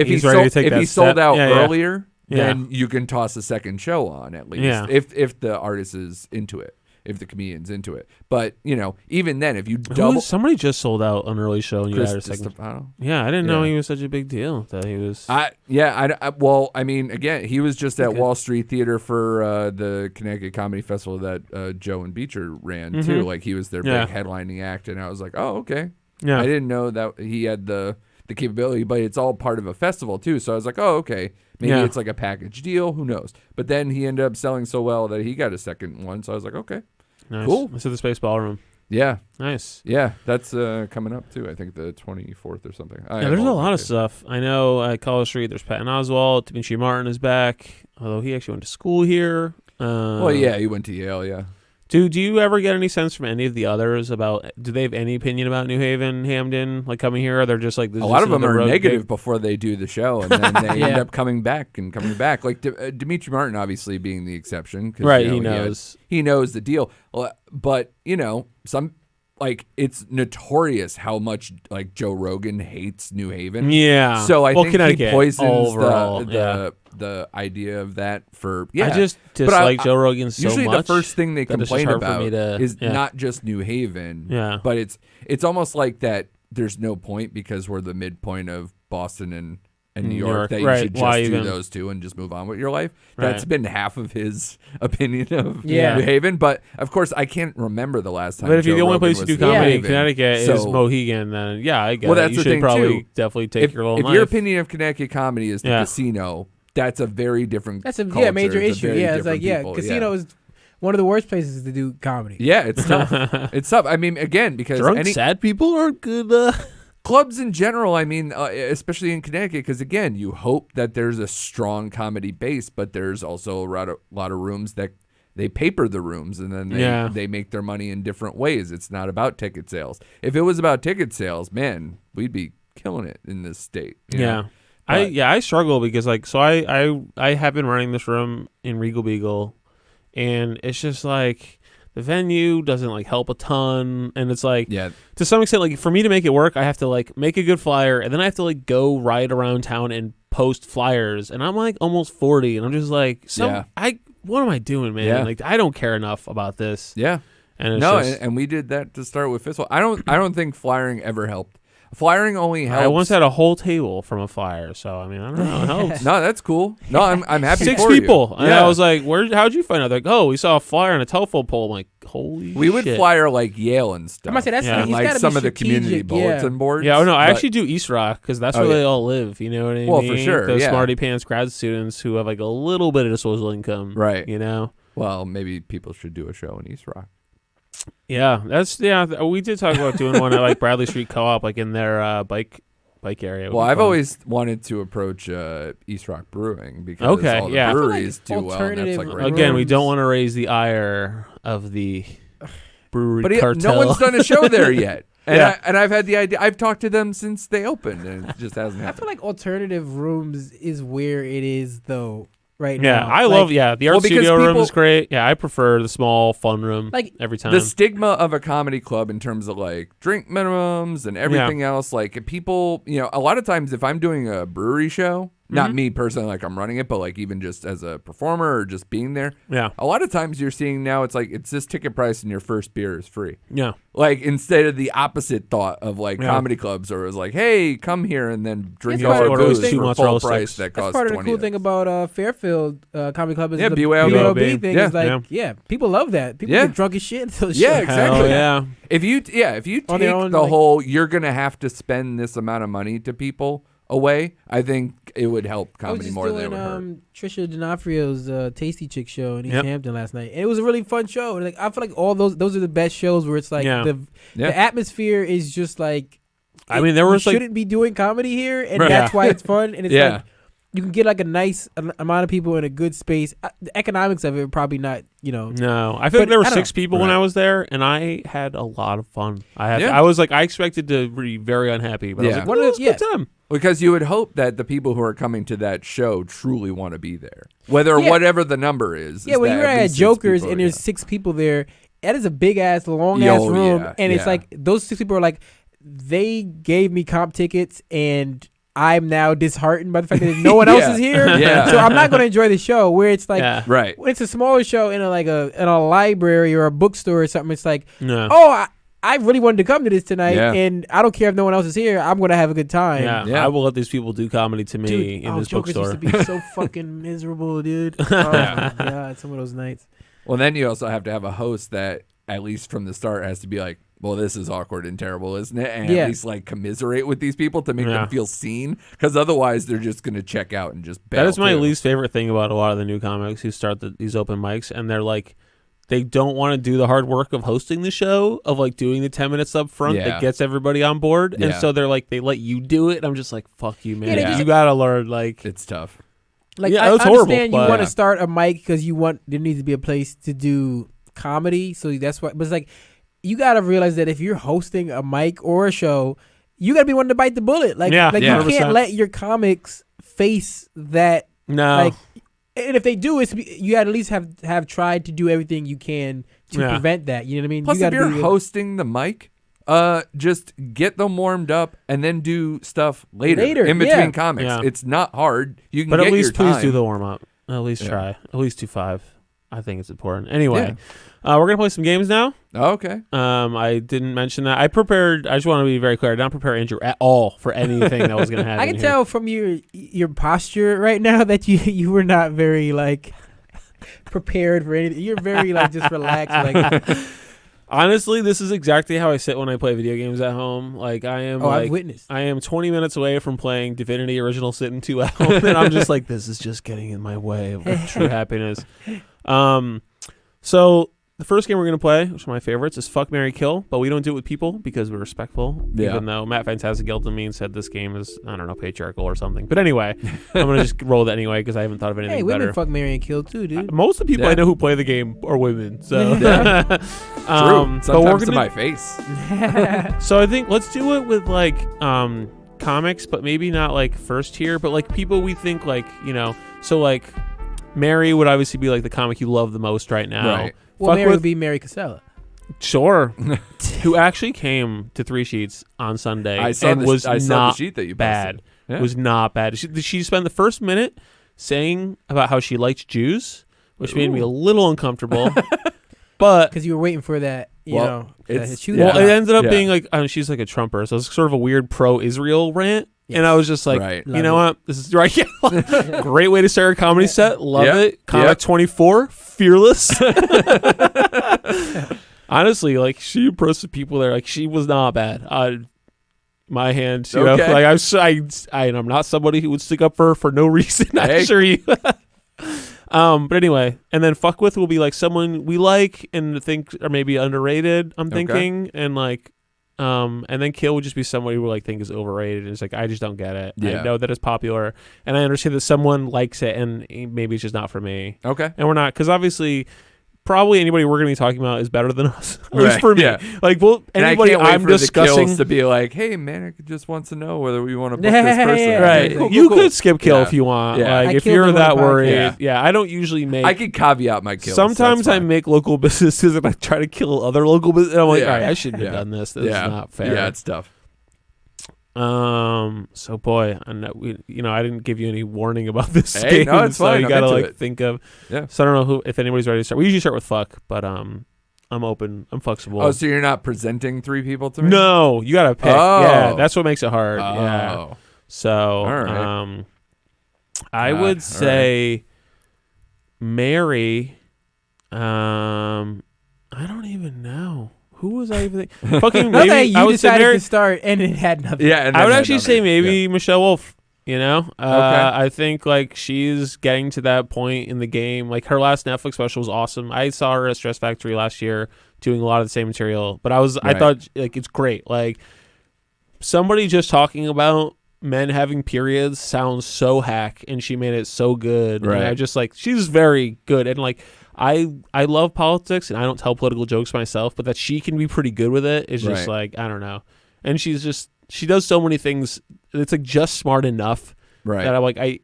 he's ready to take that if he sold out earlier, then you can toss a second show on at least. Yeah. If the artist is into it, if the comedian's into it. But even then, if you double, somebody just sold out an early show and you had a second. Yeah, I didn't know he was such a big deal. That he was. Well, I mean, again, he was just at Wall Street Theater for the Connecticut Comedy Festival that Joe and Beecher ran too. Like he was their big headlining act, and I was like, oh, okay. Yeah, I didn't know that he had the capability, but it's all part of a festival too. So I was like, oh, okay. Maybe it's like a package deal. Who knows? But then he ended up selling so well that he got a second one. So I was like, okay, nice. Cool. It's at the Space Ballroom. Yeah. Nice. Yeah, that's coming up too. I think the 24th or something. There's a lot of stuff. I know at College Street, there's Patton Oswalt. Dimitri Martin is back, although he actually went to school here. He went to Yale, yeah. Do you ever get any sense from any of the others about, do they have any opinion about New Haven, Hamden, like coming here? Or they're just like, this a lot of them are negative gig? Before they do the show, and then they end up coming back. Like Dimitri Martin, obviously being the exception. Right, he knows. He knows the deal. But, some... Like, it's notorious how much, like, Joe Rogan hates New Haven. Yeah. So I think Connecticut, he poisons overall, the idea of that for... I just dislike Joe Rogan so much. Usually the first thing they complain about is Yeah. not just New Haven. Yeah. But it's almost like that there's no point because we're the midpoint of Boston and New York, that you should just do those two and just move on with your life. Right. That's been half of his opinion of New Haven. But, of course, I can't remember the last time. But if the only place you do comedy in Connecticut is Mohegan, then, I get it. That's you should probably definitely take your own life. If your opinion of Connecticut comedy is the casino, that's a very different culture. Major issue. It's like, people. Casino is one of the worst places to do comedy. Yeah, it's tough. It's tough. I mean, again, because drunk, sad people aren't good. Clubs in general, I mean, especially in Connecticut, because again, you hope that there's a strong comedy base, but there's also a lot of rooms that they paper the rooms and then they make their money in different ways. It's not about ticket sales. If it was about ticket sales, man, we'd be killing it in this state. You know? I struggle because I have been running this room in Regal Beagle, and it's just like. The venue doesn't like help a ton, and it's like to some extent, like for me to make it work, I have to like make a good flyer, and then I have to like go ride around town and post flyers, and I'm like almost 40, and I'm just like, what am I doing, man? Yeah. Like I don't care enough about this. Yeah, and and we did that to start with Fistful. I don't think flyering ever helped. Flyering only helps. I once had a whole table from a flyer, so I mean, I don't know. It helps. No, that's cool. No, I'm happy. 6 for people, you. and I was like, how'd you find out? They're like, oh, we saw a flyer on a telephone pole. I'm like, holy. We would flyer like Yale and stuff. I must say that's like some of the community bulletin boards. Yeah, I actually do East Rock because that's where they all live. You know what I mean? Well, for sure. Those smarty pants grad students who have like a little bit of disposable income, right? You know. Well, maybe people should do a show in East Rock. Yeah, we did talk about doing one at like Bradley Street Co-op, like in their bike area. Well, I've always wanted to approach East Rock Brewing because all the breweries do well. And that's like again, we don't want to raise the ire of the brewery cartel. No one's done a show there yet. And I've had the idea. I've talked to them since they opened, and it just hasn't happened. I feel like alternative rooms is where it is, though. right now. now. I love the art studio room is great. Yeah, I prefer the small fun room every time. The stigma of a comedy club in terms of like drink minimums and everything else, like people, a lot of times if I'm doing a brewery show, not me personally, like I'm running it, but like even just as a performer or just being there. Yeah. A lot of times you're seeing now it's like it's this ticket price and your first beer is free. Yeah. Like instead of the opposite thought of like comedy clubs, or it was like, hey, come here and then drink all our booze for full price that costs $20. That's part of the cool thing about Fairfield Comedy Club is the BYOB thing. Is like, people love that. People get drunk as shit. Yeah, exactly. Yeah. If you take the whole, you're gonna have to spend this amount of money to people away, I think it would help comedy more than it would hurt. Trisha D'Onofrio's Tasty Chick show in East Hampton last night. And it was a really fun show. And like I feel like all those are the best shows where it's like the atmosphere is just like. I mean, there was shouldn't be doing comedy here, and that's why it's fun. And it's like you can get like a nice amount of people in a good space. The economics of it are probably not, No, I feel like there were 6 people when I was there, and I had a lot of fun. I was like, I expected to be very unhappy, but I was like, what is good time? Because you would hope that the people who are coming to that show truly want to be there, whatever the number is. Yeah, when you're at Jokers and there's 6 people there, that is a big ass, long ass room, and it's like those 6 people are like, they gave me comp tickets, and I'm now disheartened by the fact that no one else is here. So I'm not going to enjoy the show. Where it's like, when it's a smaller show in a library or a bookstore or something, it's like, I really wanted to come to this tonight, and I don't care if no one else is here. I'm going to have a good time. Yeah, I will let these people do comedy to me in this Jokers bookstore. Used to be so fucking miserable, dude. Oh my God, some of those nights. Well, then you also have to have a host that, at least from the start, has to be like, well, this is awkward and terrible, isn't it? And at least like commiserate with these people to make them feel seen, because otherwise they're just going to check out and just bail. That is my least favorite thing about a lot of the new comics who start these open mics, and they're like, they don't want to do the hard work of hosting the show, of like doing the 10 minutes up front that gets everybody on board. And so they're like, they let you do it. And I'm just like, fuck you, man. You got to learn. Like, it's tough. Like, I understand you want to start a mic because there needs to be a place to do comedy. So that's why, but it's like, you got to realize that if you're hosting a mic or a show, you got to be one to bite the bullet. Like, you can't let your comics face that. No. Like, and if they do, you at least have tried to do everything you can to prevent that. You know what I mean? Plus, if you're hosting the mic, just get them warmed up and then do stuff later in between comics. Yeah. It's not hard. You can, but at least please do the warm up. At least try. At least do 5. I think it's important. Anyway, we're gonna play some games now. Oh, okay. I didn't mention that. I prepared. I just want to be very clear. I did not prepare Andrew at all for anything that was gonna happen. I can tell from your posture right now that you were not very like prepared for anything. You're very like just relaxed. Like honestly, this is exactly how I sit when I play video games at home. Like I am. I've witnessed. I am 20 minutes away from playing Divinity Original Sin 2 at home, and I'm just like, this is just getting in my way of true happiness. So the first game we're going to play, which is my favorites, is Fuck, Marry, Kill, but we don't do it with people because we're respectful, even though Matt Fantastic Guilt me said this game is, I don't know, patriarchal or something. But anyway, I'm going to just roll that anyway because I haven't thought of anything better. Hey, women fuck, marry, and kill too, dude. Most of the people I know who play the game are women. So. True. Sometimes to my face. So I think let's do it with like comics, but maybe not like first tier, but like people we think like, so like Mary would obviously be like the comic you love the most right now. Right. Well, Mary would be Mary Casella. Sure. Who actually came to 3 Sheets on Sunday I saw the sheet that you bad. Yeah. It was not bad. She spent the first minute saying about how she liked Jews, which made me a little uncomfortable. But because you were waiting for that, it ended up being like she's like a Trumper, so it's sort of a weird pro-Israel rant. Yes. And I was just like, you know what? This is right. Great way to start a comedy set. Love it. Comic 24, fearless. Honestly, like she approached the people there. Like she was not bad. My hand, you know, like I'm not somebody who would stick up for her for no reason. I assure you. But anyway, and then fuck with will be like someone we like and think are maybe underrated. I'm thinking, and like. And then kill would just be somebody who like think is overrated. And it's like I just don't get it. I know that it's popular, and I understand that someone likes it, and maybe it's just not for me. Okay. And we're not, because obviously probably anybody we're going to be talking about is better than us. At least for me. Yeah. Like, well, anybody I'm discussing to be like, hey, Manic just wants to know whether we want to book this person. Right. Cool, you could skip kill if you want. Yeah. Like, if you're that worried. Yeah. I don't usually make. I could caveat my kills. Sometimes I make local businesses and I try to kill other local businesses. And I'm like, all right, I shouldn't have done this. This is not fair. Yeah, it's tough. So boy, and I didn't give you any warning about this game. No, it's fine. You gotta think of. Yeah. So I don't know if anybody's ready to start. We usually start with fuck, but I'm open. I'm flexible. Oh, so you're not presenting 3 people to me? No, you gotta pick. Oh. Yeah, that's what makes it hard. Oh. Yeah. So, all right. I would say Mary. I don't even know. Who was I even thinking? Fucking maybe you decided to start and it had nothing. Yeah, and I would actually say maybe Michelle Wolf. Okay. I think like she's getting to that point in the game. Like her last Netflix special was awesome. I saw her at Stress Factory last year doing a lot of the same material. But I thought like it's great. Like somebody just talking about men having periods sounds so hack, and she made it so good. Right. And I just like she's very good, and like. I love politics, and I don't tell political jokes myself, but that she can be pretty good with it is just like, I don't know. And she does so many things. It's like just smart enough that I'm like, I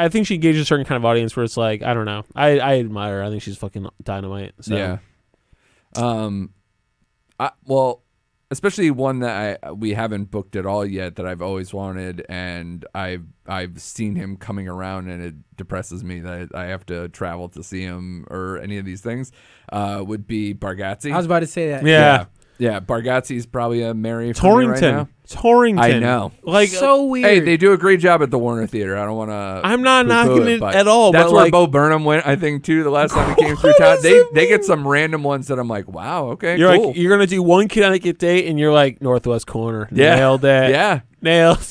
think she engages a certain kind of audience where it's like, I don't know. I admire her. I think she's fucking dynamite. So. Yeah. Well, especially one that we haven't booked at all yet that I've always wanted, and I've seen him coming around, and it depresses me that I have to travel to see him or any of these things. Would be Bargatze. I was about to say that. Yeah, Bargatze's probably a Mary for me right now. Torrington. I know. Like so weird. Hey, they do a great job at the Warner Theater. I don't want to. I'm not knocking it at all. That's but where like, Bo Burnham went, I think, too. The last time he came through town, they get some random ones that I'm like, wow, okay, you're cool. Like, you're gonna do one Connecticut date, and you're like Northwest Corner. Yeah, nailed it. Yeah, nailed.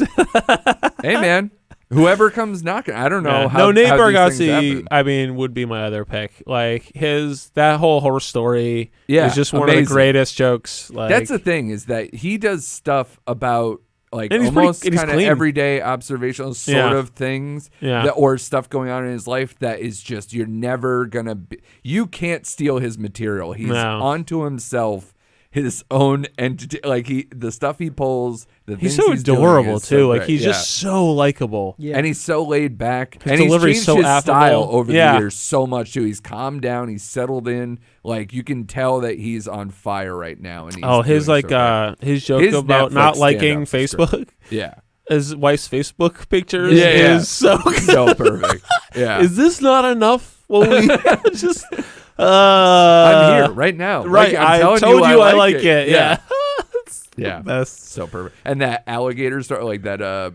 Hey, man. Whoever comes knocking, I don't know how. No, Nate Bargatze, I mean, would be my other pick. Like that whole horror story is just one of the greatest jokes. Like, that's the thing, is that he does stuff about like almost kind of everyday observational sort of things or stuff going on in his life that is just, you're never gonna you can't steal his material. He's onto himself, his own entity. Like the stuff he pulls, he's so adorable too. Like he's just so likable, and he's so laid back. His delivery's so his affable. Style over the years so much too. He's calmed down. He's settled in. Like you can tell that he's on fire right now. And his his joke about Netflix not liking Facebook. Yeah. His wife's Facebook pictures is so perfect. Yeah. Is this not enough? Well, we just. I'm here right now. Right, I told you I like it. Yeah. Yeah, that's so perfect. And that alligator story, like that.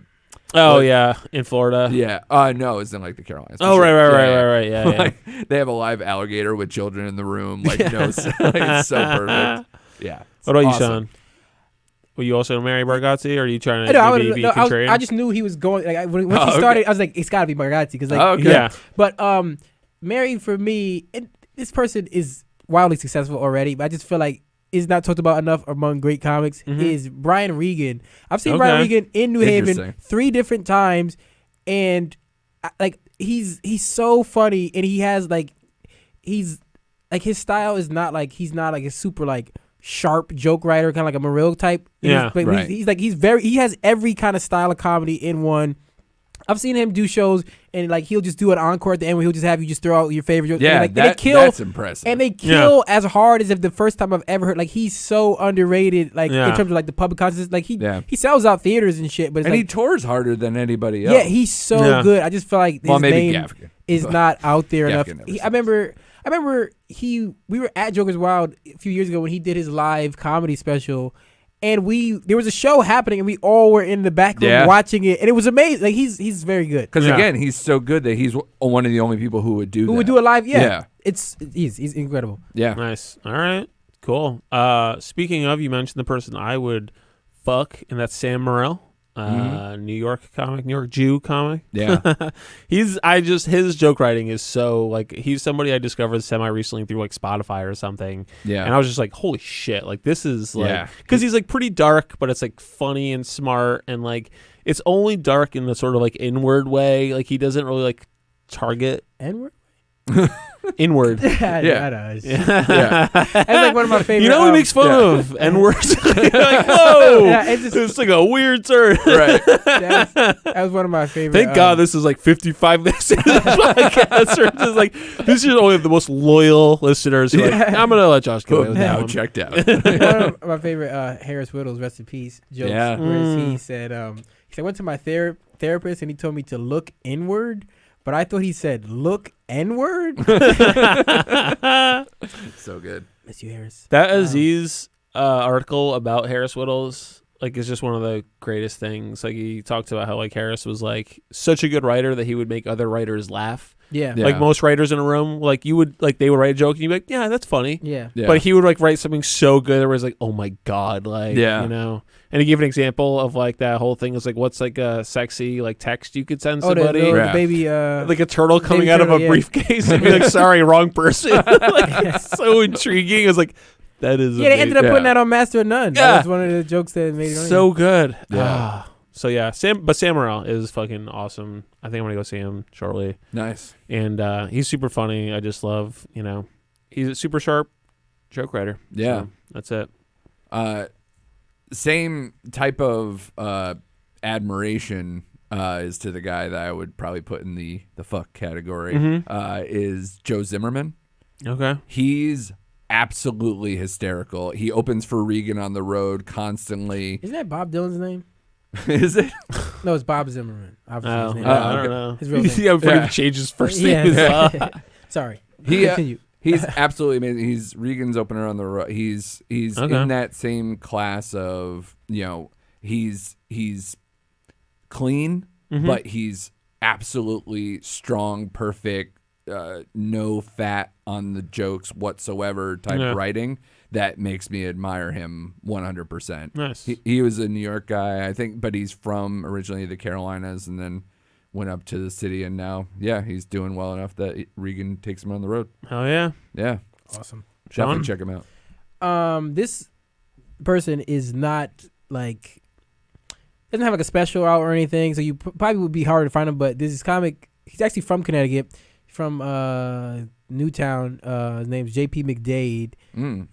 In Florida. Yeah. No, it's in like the Carolinas. Oh, right. Yeah. Like, they have a live alligator with children in the room. Like it's so perfect. Yeah. What about you, Sean? Were you also Mary Bargatze, or are you trying to be contrarian? I just knew he was going. Like when he started, I was like, it's got to be Bargatze because like But Mary for me, and this person is wildly successful already, but I just feel like is not talked about enough among great comics is Brian Regan. I've seen Brian Regan in New Haven 3 different times, and like he's so funny, and he has like he's like his style is not like he's not like a super like sharp joke writer, kind of like a Morrell type. Yeah, he has every kind of style of comedy in one. I've seen him do shows, and like he'll just do an encore at the end where he'll just have you just throw out your favorite jokes. Yeah, and they kill, that's impressive. And they kill as hard as if the first time I've ever heard. Like he's so underrated, like in terms of like the public consciousness. Like he sells out theaters and shit, but he tours harder than anybody else. Yeah, he's so good. I just feel like his name is not out there enough. I remember we were at Joker's Wild a few years ago when he did his live comedy special. And there was a show happening, and we all were in the back room watching it, and it was amazing. Like he's very good. Because again, he's so good that he's one of the only people who would do that. Who would do it live? Yeah. He's incredible. Yeah, nice. All right, cool. Speaking of, you mentioned the person I would fuck, and that's Sam Morrell. New York Jew comic. Yeah. His joke writing is so like, he's somebody I discovered semi recently through like Spotify or something. Yeah. And I was just like, holy shit, like this is like, because he's like pretty dark, but it's like funny and smart, and like it's only dark in the sort of like inward way. Like he doesn't really like target N-word. Inward. Yeah. That's like one of my favorite. You know, he makes fun of N-words. Like, whoa, it's like a weird turn. Right. That was one of my favorite. Thank God this is like 55 minutes into this podcast. Like, this is only the most loyal listeners. Who like, I'm gonna let Josh go. Now checked out. One of my favorite Harris Whittles, rest in peace, jokes. Yeah. Where he said, I went to my therapist and he told me to look inward. But I thought he said, look N-word. So good. Miss you, Harris. That Aziz article about Harris Whittles, like, is just one of the greatest things. Like, he talked about how, like, Harris was, like, such a good writer that he would make other writers laugh. Yeah. Like, most writers in a room, like, you would, like, they would write a joke and you'd be like, yeah, that's funny. Yeah. But he would, like, write something so good where it's like, oh, my God. Like, you know. And he gave an example of, like, that whole thing is like, what's, like, a sexy, like, text you could send somebody? The baby. Like a turtle coming out of a briefcase and be like, sorry, wrong person. Like, it's so intriguing. It was like, that is they ended up putting that on Master of None. That was one of the jokes that made it so good. Yeah. So, yeah, Sam Morrell is fucking awesome. I think I'm going to go see him shortly. Nice. And he's super funny. I just love, you know, he's a super sharp joke writer. Yeah. So that's it. Same type of admiration is to the guy that I would probably put in the fuck category is Joe Zimmerman. Okay. He's absolutely hysterical. He opens for Regan on the road constantly. Isn't that Bob Dylan's name? Is it? No, it's Bob Zimmerman. Obviously his name. I don't know. His real name. He changed his first name. Sorry. Continue. He's absolutely amazing. He's Regan's opener on the road. He's in that same class of, you know, he's clean, but he's absolutely strong, perfect, no fat on the jokes whatsoever type writing that makes me admire him 100%. Nice. He was a New York guy, I think, but he's from originally the Carolinas and then went up to the city, and now, he's doing well enough that Regan takes him on the road. Hell yeah. Yeah. Awesome. Definitely check him out. This person is not, like, doesn't have, like, a special out or anything, so you probably would be hard to find him, but this is comic, he's actually from Connecticut, from Newtown. His name's J.P. McDade.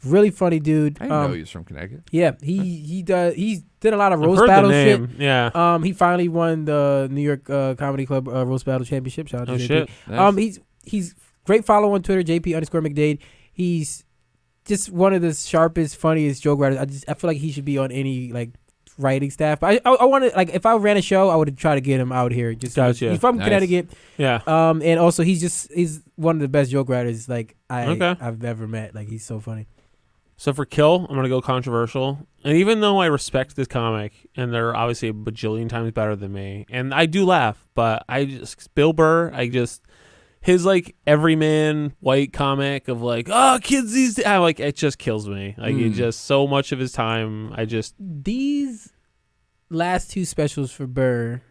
Really funny dude. I didn't know he was from Connecticut. Yeah, he's did a lot of roast battle shit. Yeah. He finally won the New York Comedy Club roast battle championship. Shout out to JP. Shit. Nice. He's great follow on Twitter, JP_McDade. He's just one of the sharpest, funniest joke writers. I feel like he should be on any, like, writing staff. But I want to, like, if I ran a show, I would try to get him out here. Just gotcha. He's from Connecticut. Yeah. And also he's one of the best joke writers like I've ever met. Like, he's so funny. So for Kill, I'm gonna go controversial. And even though I respect this comic, and they're obviously a bajillion times better than me, and I do laugh, but Bill Burr, his, like, everyman white comic of, like, oh, kids these days, like, it just kills me. Like, it just, so much of his time, These last two specials for Burr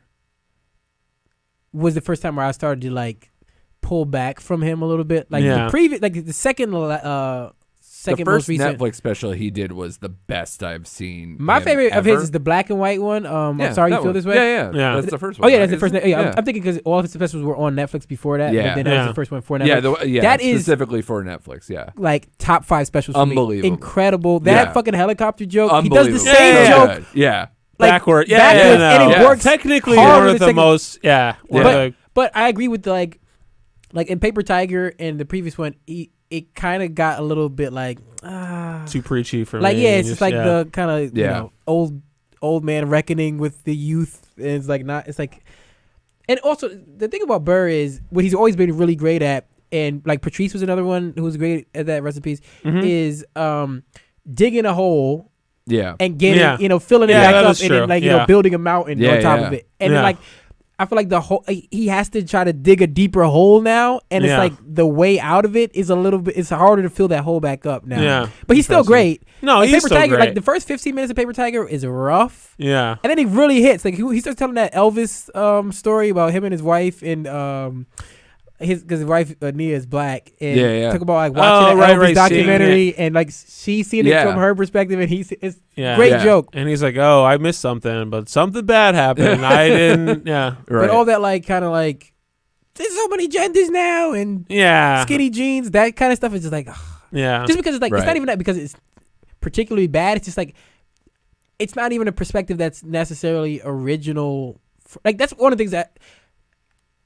was the first time where I started to, like, pull back from him a little bit. Like, the previous, like, the second most recent Netflix special he did was the best I've seen. My favorite of his is the black and white one. I'm sorry you feel this way. Yeah. That's the first one. Oh yeah, that's the first. Yeah, I'm thinking because all of his specials were on Netflix before that. Yeah, but then that was the first one for Netflix. That is specifically for Netflix. Yeah, like top 5 specials. Unbelievable, for me. Incredible. That fucking helicopter joke. He does the same same joke. Yeah. Like, backward. And it works technically one of the most. Yeah. But I agree with like in Paper Tiger and the previous one. It kind of got a little bit like too preachy for like me. it's just like the kind of you know old man reckoning with the youth, and it's like not. It's like, and also the thing about Burr is what he's always been really great at, and like Patrice was another one who was great at that recipes is digging a hole. Yeah. And getting filling it back up and then like building a mountain on top of it, and then like. I feel like the whole he has to try to dig a deeper hole now, and it's like the way out of it is a little bit. It's harder to fill that hole back up now. Yeah, but he's still great. No, like he's Paper still Tiger, great. Like the first 15 minutes of Paper Tiger is rough. Yeah, and then he really hits. Like he starts telling that Elvis story about him and his wife and because his wife Nia is black and talk about like watching that Elvis documentary and like she's seen it from her perspective and it's great joke. And he's like, oh, I missed something, but something bad happened. And I didn't. Yeah, But all that like kind of like there's so many genders now and skinny jeans. That kind of stuff is just like, ugh. Just because it's like it's not even that because it's particularly bad. It's just like it's not even a perspective that's necessarily original. Like that's one of the things that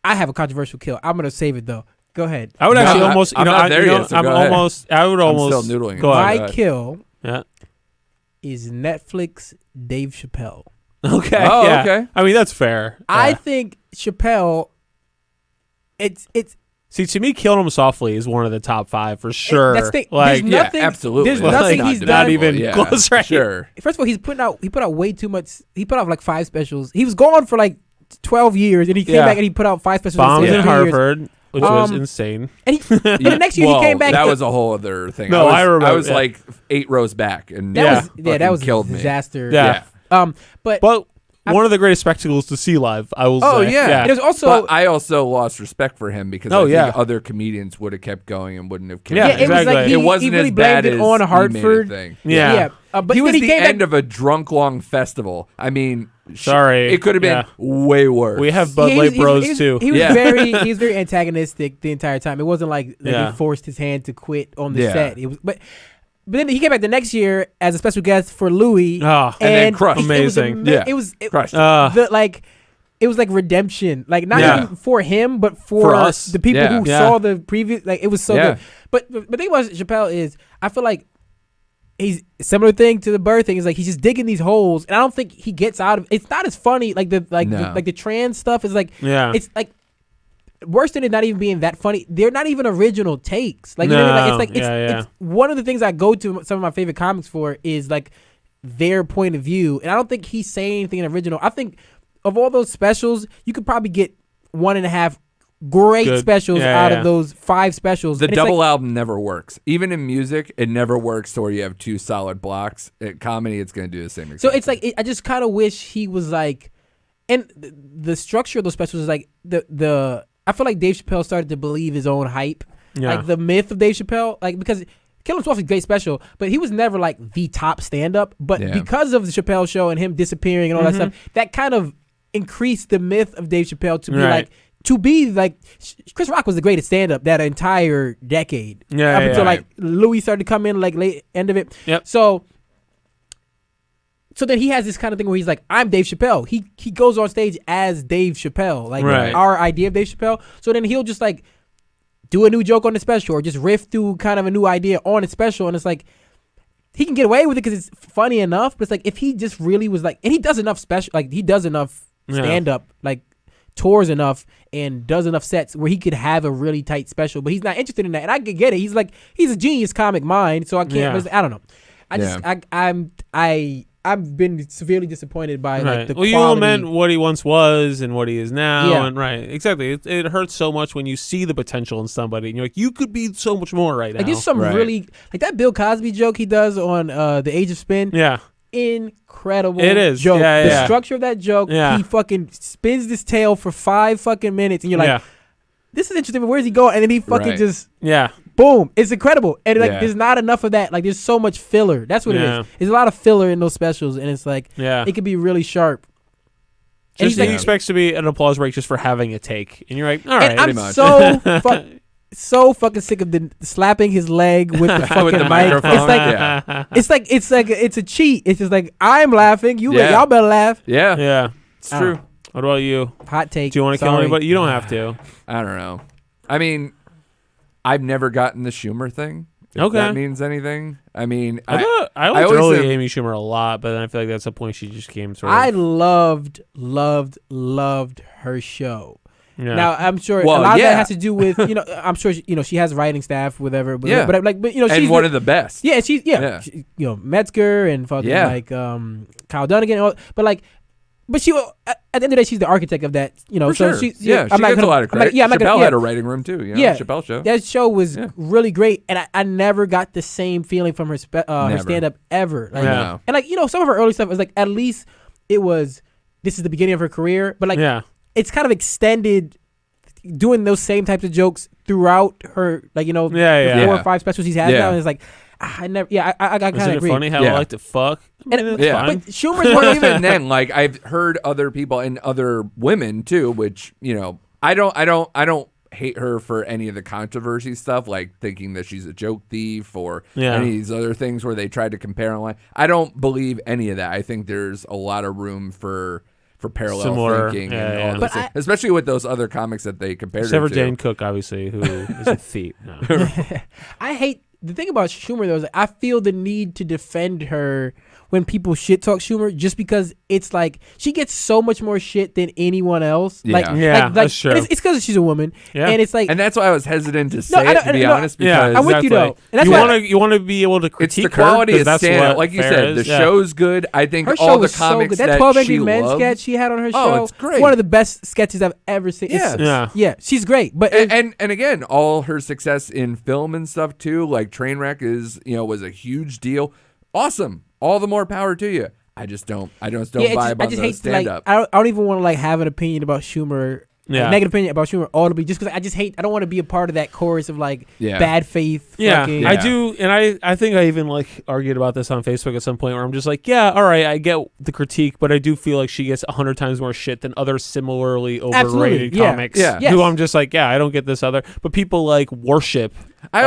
I have a controversial kill. I'm gonna save it though. Go ahead. I would actually almost. I'm not there yet. So I would almost. I'm still noodling. My kill is Netflix Dave Chappelle. Okay. Oh, okay. I mean that's fair. I think Chappelle. It's. See, to me, Killing Him Softly is one of the top 5 for sure. There's nothing, absolutely. There's nothing he's done. Not even close, right? Sure. First of all, he put out way too much. He put out like 5 specials. He was gone for like 12 years, and he came back and he put out 5 specials. Bombs in Harvard, which was insane. And the next year he came back. That was a whole other thing. No, I remember. I was like 8 rows back, and that was killed a disaster. Me. Yeah. But one of the greatest spectacles to see live, I will say. Oh, yeah. It was also, but I also lost respect for him because I think other comedians would have kept going and wouldn't have killed him. It was like it wasn't really as bad blamed it on Hartford. Thing. Yeah. But he was the end of a drunk-long festival. I mean, sorry. It could have been way worse. We have Bud Light Bros, too. He was very antagonistic the entire time. It wasn't like he forced his hand to quit on the set. It was, But then he came back the next year as a special guest for Louis. Oh, and then crushed. Amazing. It was crushed. It was like redemption. Like not even for him, but for us. The people who saw the previous. Like it was so good. But the thing about Chappelle is, I feel like he's similar thing to the Bird thing. Is like he's just digging these holes, and I don't think he gets out of. It's not as funny like the trans stuff is like. Yeah. It's like. Worse than it not even being that funny, they're not even original takes. Like, you know what I mean? It's one of the things I go to some of my favorite comics for is like their point of view. And I don't think he's saying anything original. I think of all those specials, you could probably get 1.5 great specials out of those 5 specials. The double album never works. Even in music, it never works to where you have 2 solid blocks. In comedy, it's going to do the same. So it's like, I just kind of wish he was like, and the structure of those specials is like I feel like Dave Chappelle started to believe his own hype. Yeah. Like the myth of Dave Chappelle. Like because Killing Him Softly is a great special, but he was never like the top stand-up. But because of the Chappelle show and him disappearing and all that stuff, that kind of increased the myth of Dave Chappelle to be like Chris Rock was the greatest stand-up that entire decade. Up until like Louis started to come in like late end of it. Yep. So then he has this kind of thing where he's like, I'm Dave Chappelle. He goes on stage as Dave Chappelle, like our idea of Dave Chappelle. So then he'll just like do a new joke on the special or just riff through kind of a new idea on the special. And it's like, he can get away with it because it's funny enough. But it's like, if he just really was like, and he does enough special, like he does enough stand up, like tours enough and does enough sets where he could have a really tight special, but he's not interested in that. And I could get it. He's like, he's a genius comic mind. So I can't, I don't know. I've been severely disappointed by like the quality. You lament what he once was and what he is now, and exactly. It hurts so much when you see the potential in somebody, and you're like, you could be so much more right now. Like there's some really like that Bill Cosby joke he does on The Age of Spin. Yeah, incredible. It is joke. Yeah, the structure of that joke. He fucking spins this tail for 5 fucking minutes, and you're like, this is interesting. But where's he going? And then he fucking just boom. It's incredible. And like there's not enough of that. Like there's so much filler. That's what it is. There's a lot of filler in those specials, and it's like it could be really sharp. Just he expects to be an applause break just for having a take, and you're like, all right. And I'm so fucking sick of the slapping his leg with the fucking with the mic. microphone. It's a cheat. It's just like I'm laughing. Y'all better laugh. Yeah. It's true. What about you? Hot take. Do you want to kill anybody? You don't have to. I don't know. I mean, I've never gotten the Schumer thing. If that means anything. I mean, I liked Amy Schumer a lot, but then I feel like that's a point she just came through. I loved her show. Yeah. Now I'm sure a lot of that has to do with I'm sure she has writing staff, whatever. But she's and one of the best. Yeah, she's she, Metzger and fucking like Kyle Dunnigan. But she at the end of the day, she's the architect of that. For sure. She gets a lot of credit. Chappelle had a writing room too. Chappelle show. That show was really great, and I never got the same feeling from her stand up ever. And some of her early stuff was like at least it was. This is the beginning of her career, but it's kind of extended doing those same types of jokes throughout her, 4 or 5 specials he's had now. And it's like, I kind of agree. Isn't it funny how I like to fuck? But Schumer's or even then, like I've heard other people and other women too, which I don't hate her for any of the controversy stuff, like thinking that she's a joke thief or any of these other things where they tried to compare online. I don't believe any of that. I think there's a lot of room for parallel thinking and all this, especially with those other comics that they compared her to. Except for Jane Cook, obviously, who is a thief. No. I hate the thing about Schumer though is I feel the need to defend her when people shit talk Schumer, just because it's like she gets so much more shit than anyone else. That's true. It's because she's a woman, and it's like, and that's why I was hesitant to say it, to be honest. Because I'm with you though. And you want to be able to critique. It's the quality of stand-up, like you said. The show's good. I think all the comics that 12 Angry Men sketch she had on her show, it's great. One of the best sketches I've ever seen. Yeah, she's great. But and again, all her success in film and stuff too, like Trainwreck was a huge deal. Awesome. All the more power to you. I just don't vibe on the stand-up. I don't even want to have an opinion about Schumer, negative opinion about Schumer audibly, just because I don't want to be a part of that chorus of bad faith. I do, and I think I even argued about this on Facebook at some point where I'm just like, all right, I get the critique, but I do feel like she gets 100 times more shit than other similarly overrated comics. Who I'm just like, I don't get this other, but people worship. I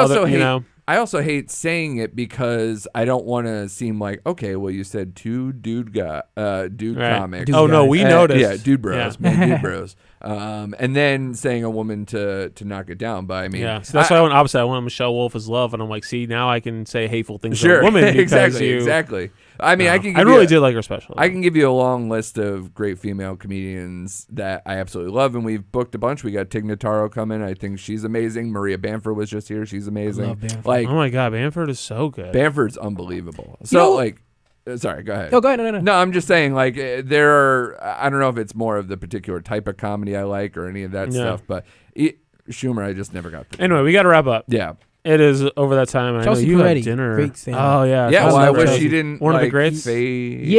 also hate saying it because I don't want to seem like, okay, well, you said two dude comics. No, we noticed. Yeah, dude bros, man, dude bros. And then saying a woman to knock it down. But I mean, so that's why I went opposite. I went Michelle Wolf as love, and I'm like, see, now I can say hateful things about women. Exactly. I mean, I really did like her special. I can give you a long list of great female comedians that I absolutely love, and we've booked a bunch. We got Tig Notaro coming. I think she's amazing. Maria Bamford was just here. She's amazing. I love Bamford. Oh my God, Bamford is so good. Bamford's unbelievable. So sorry, go ahead. No, go ahead. No, I'm just saying, there are, I don't know if it's more of the particular type of comedy I like or any of that stuff, but Schumer, I just never got through. Anyway, we got to wrap up. Yeah. It is over that time. I know you had dinner. Great stand. Oh, yeah. Yeah, well, I wish she didn't. One of the greats. She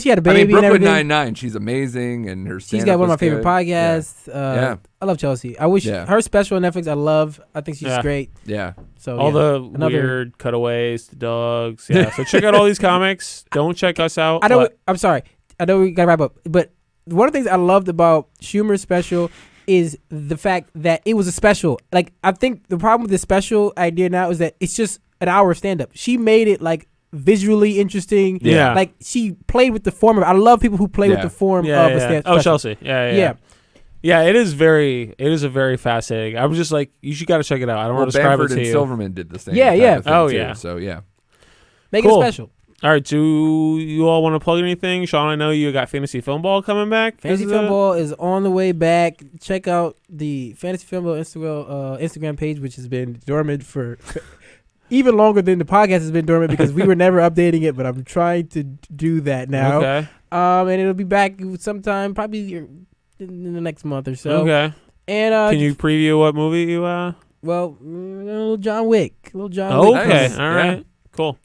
had a baby. Brooklyn Nine-Nine, she's amazing, and her stand-up she's got one of my favorite good. podcasts. I love Chelsea. I wish her special on Netflix, I love. I think she's great. Yeah. So all the weird cutaways to dogs. Yeah. So check out all these comics. Don't check us out. I'm sorry. I know we got to wrap up. But one of the things I loved about Schumer's special is the fact that it was a special. I think the problem with the special idea now is that it's just an hour of stand-up. She made it visually interesting. Yeah. She played with the form of. I love people who play with the form of a stand-up. Oh, Chelsea. Yeah. Yeah, it is a very fascinating. I was just like, you should got to check it out. I don't want to describe it to you. Bamford and Silverman did the same. Yeah. So yeah. Make it special. All right, do you all want to plug anything? Shawn, I know you got Fantasy Film Ball coming back. Fantasy Film Ball is on the way back. Check out the Fantasy Film Ball Instagram page, which has been dormant for even longer than the podcast has been dormant because we were never updating it, but I'm trying to do that now. Okay. And it'll be back sometime, probably in the next month or so. Okay. And can you preview what movie you Well, little John Wick. Wick. Okay. All right. Cool.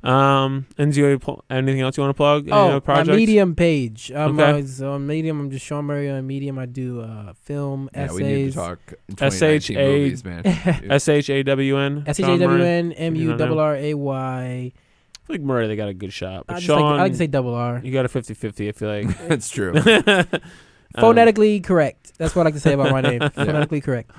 And do you anything else you want to plug? My Medium page. So on Medium, I'm just Shawn Murray on Medium. I do film essays. We need to talk 2019 movies, man. SHAWN. SHAWN I MURRAY. feel like Murray, they got a good shot. But Shawn, I like to say double R. You got a 50-50, I feel like. That's true. Phonetically correct. That's what I like to say about my name. Phonetically correct.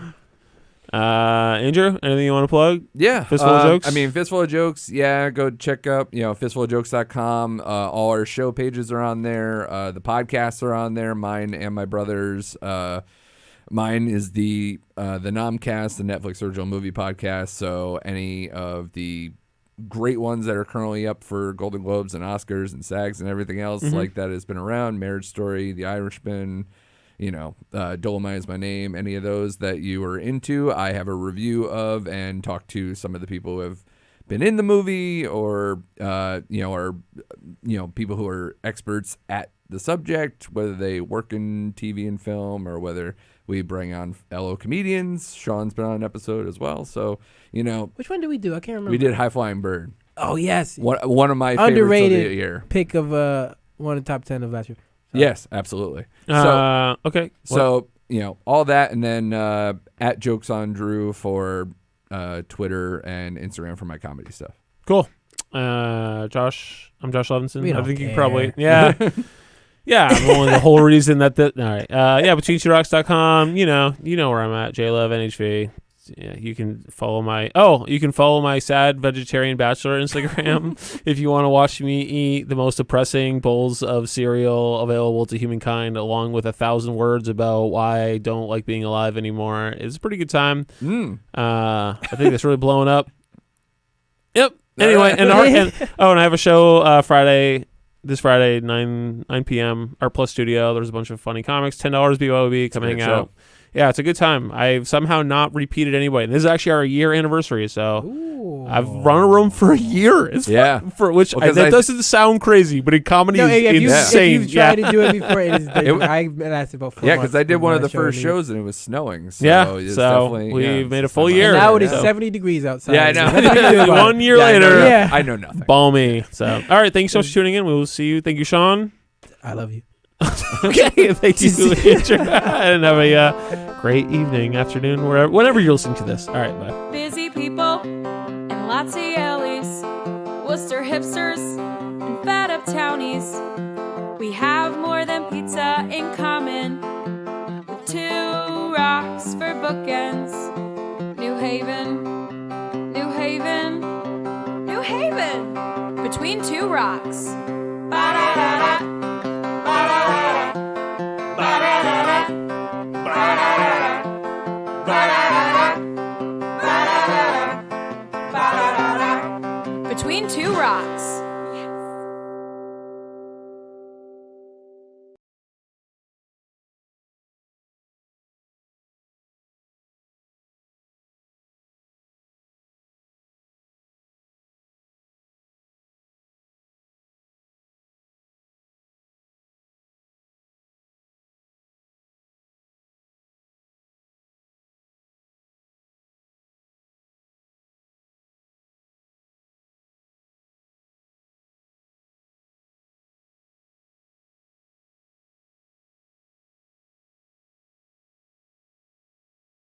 Andrew, anything you want to plug? Yeah. Fistful of Jokes? Fistful of Jokes, go check out, fistfulofjokes.com. All our show pages are on there. The podcasts are on there, mine and my brother's. Mine is the Nomcast, the Netflix original movie podcast. So any of the great ones that are currently up for Golden Globes and Oscars and SAGs and everything else like that has been around, Marriage Story, The Irishman, Dolomite Is My Name, any of those that you are into, I have a review of and talk to some of the people who have been in the movie or people who are experts at the subject, whether they work in TV and film or whether we bring on fellow comedians. Shawn's been on an episode as well. So, Which one did we do? I can't remember. We did High Flying Bird. Oh, yes. One of my underrated favorites of the year. Pick of one of the top 10 of last year. So. Yes, absolutely. Okay. So, all that, and then at Jokes on Drew for Twitter and Instagram for my comedy stuff. Cool. Josh, I'm Josh Levinson. I think care. you probably, yeah. Yeah, I'm only the whole reason that all right. BetweenTwoRocks.com. You know where I'm at. JLove NHV. Yeah, you can follow my sad vegetarian bachelor Instagram if you want to watch me eat the most depressing bowls of cereal available to humankind, along with 1,000 words about why I don't like being alive anymore. It's a pretty good time. I think it's really blowing up. Yep. Anyway, and I have a show this Friday, 9 p.m. Art Plus Studio. There's a bunch of funny comics. $10 BYOB. Come hang out. Yeah, it's a good time. I've somehow not repeated anyway. This is actually our year anniversary, so I've run a room for a year. It's for which that doesn't sound crazy, but in comedy is insane. If you've tried to do it before, I lasted about 4 months. Yeah, because I did one of the first shows and it was snowing. So, we've made a full year. And now it is 70 degrees outside. Yeah, I know. 1 year later, I know nothing. Balmy. So, all right, thanks so much for tuning in. We will see you. Thank you, Shawn. I love you. Okay, thank you, and have a great evening, afternoon, whenever you're listening to this. All right, bye. Busy people and lots of yellies, Worcester hipsters and fat up townies. We have more than pizza in common, with 2 rocks for bookends. New Haven, New Haven, New Haven, between 2 rocks. Ba-da-da-da. Between 2 rocks.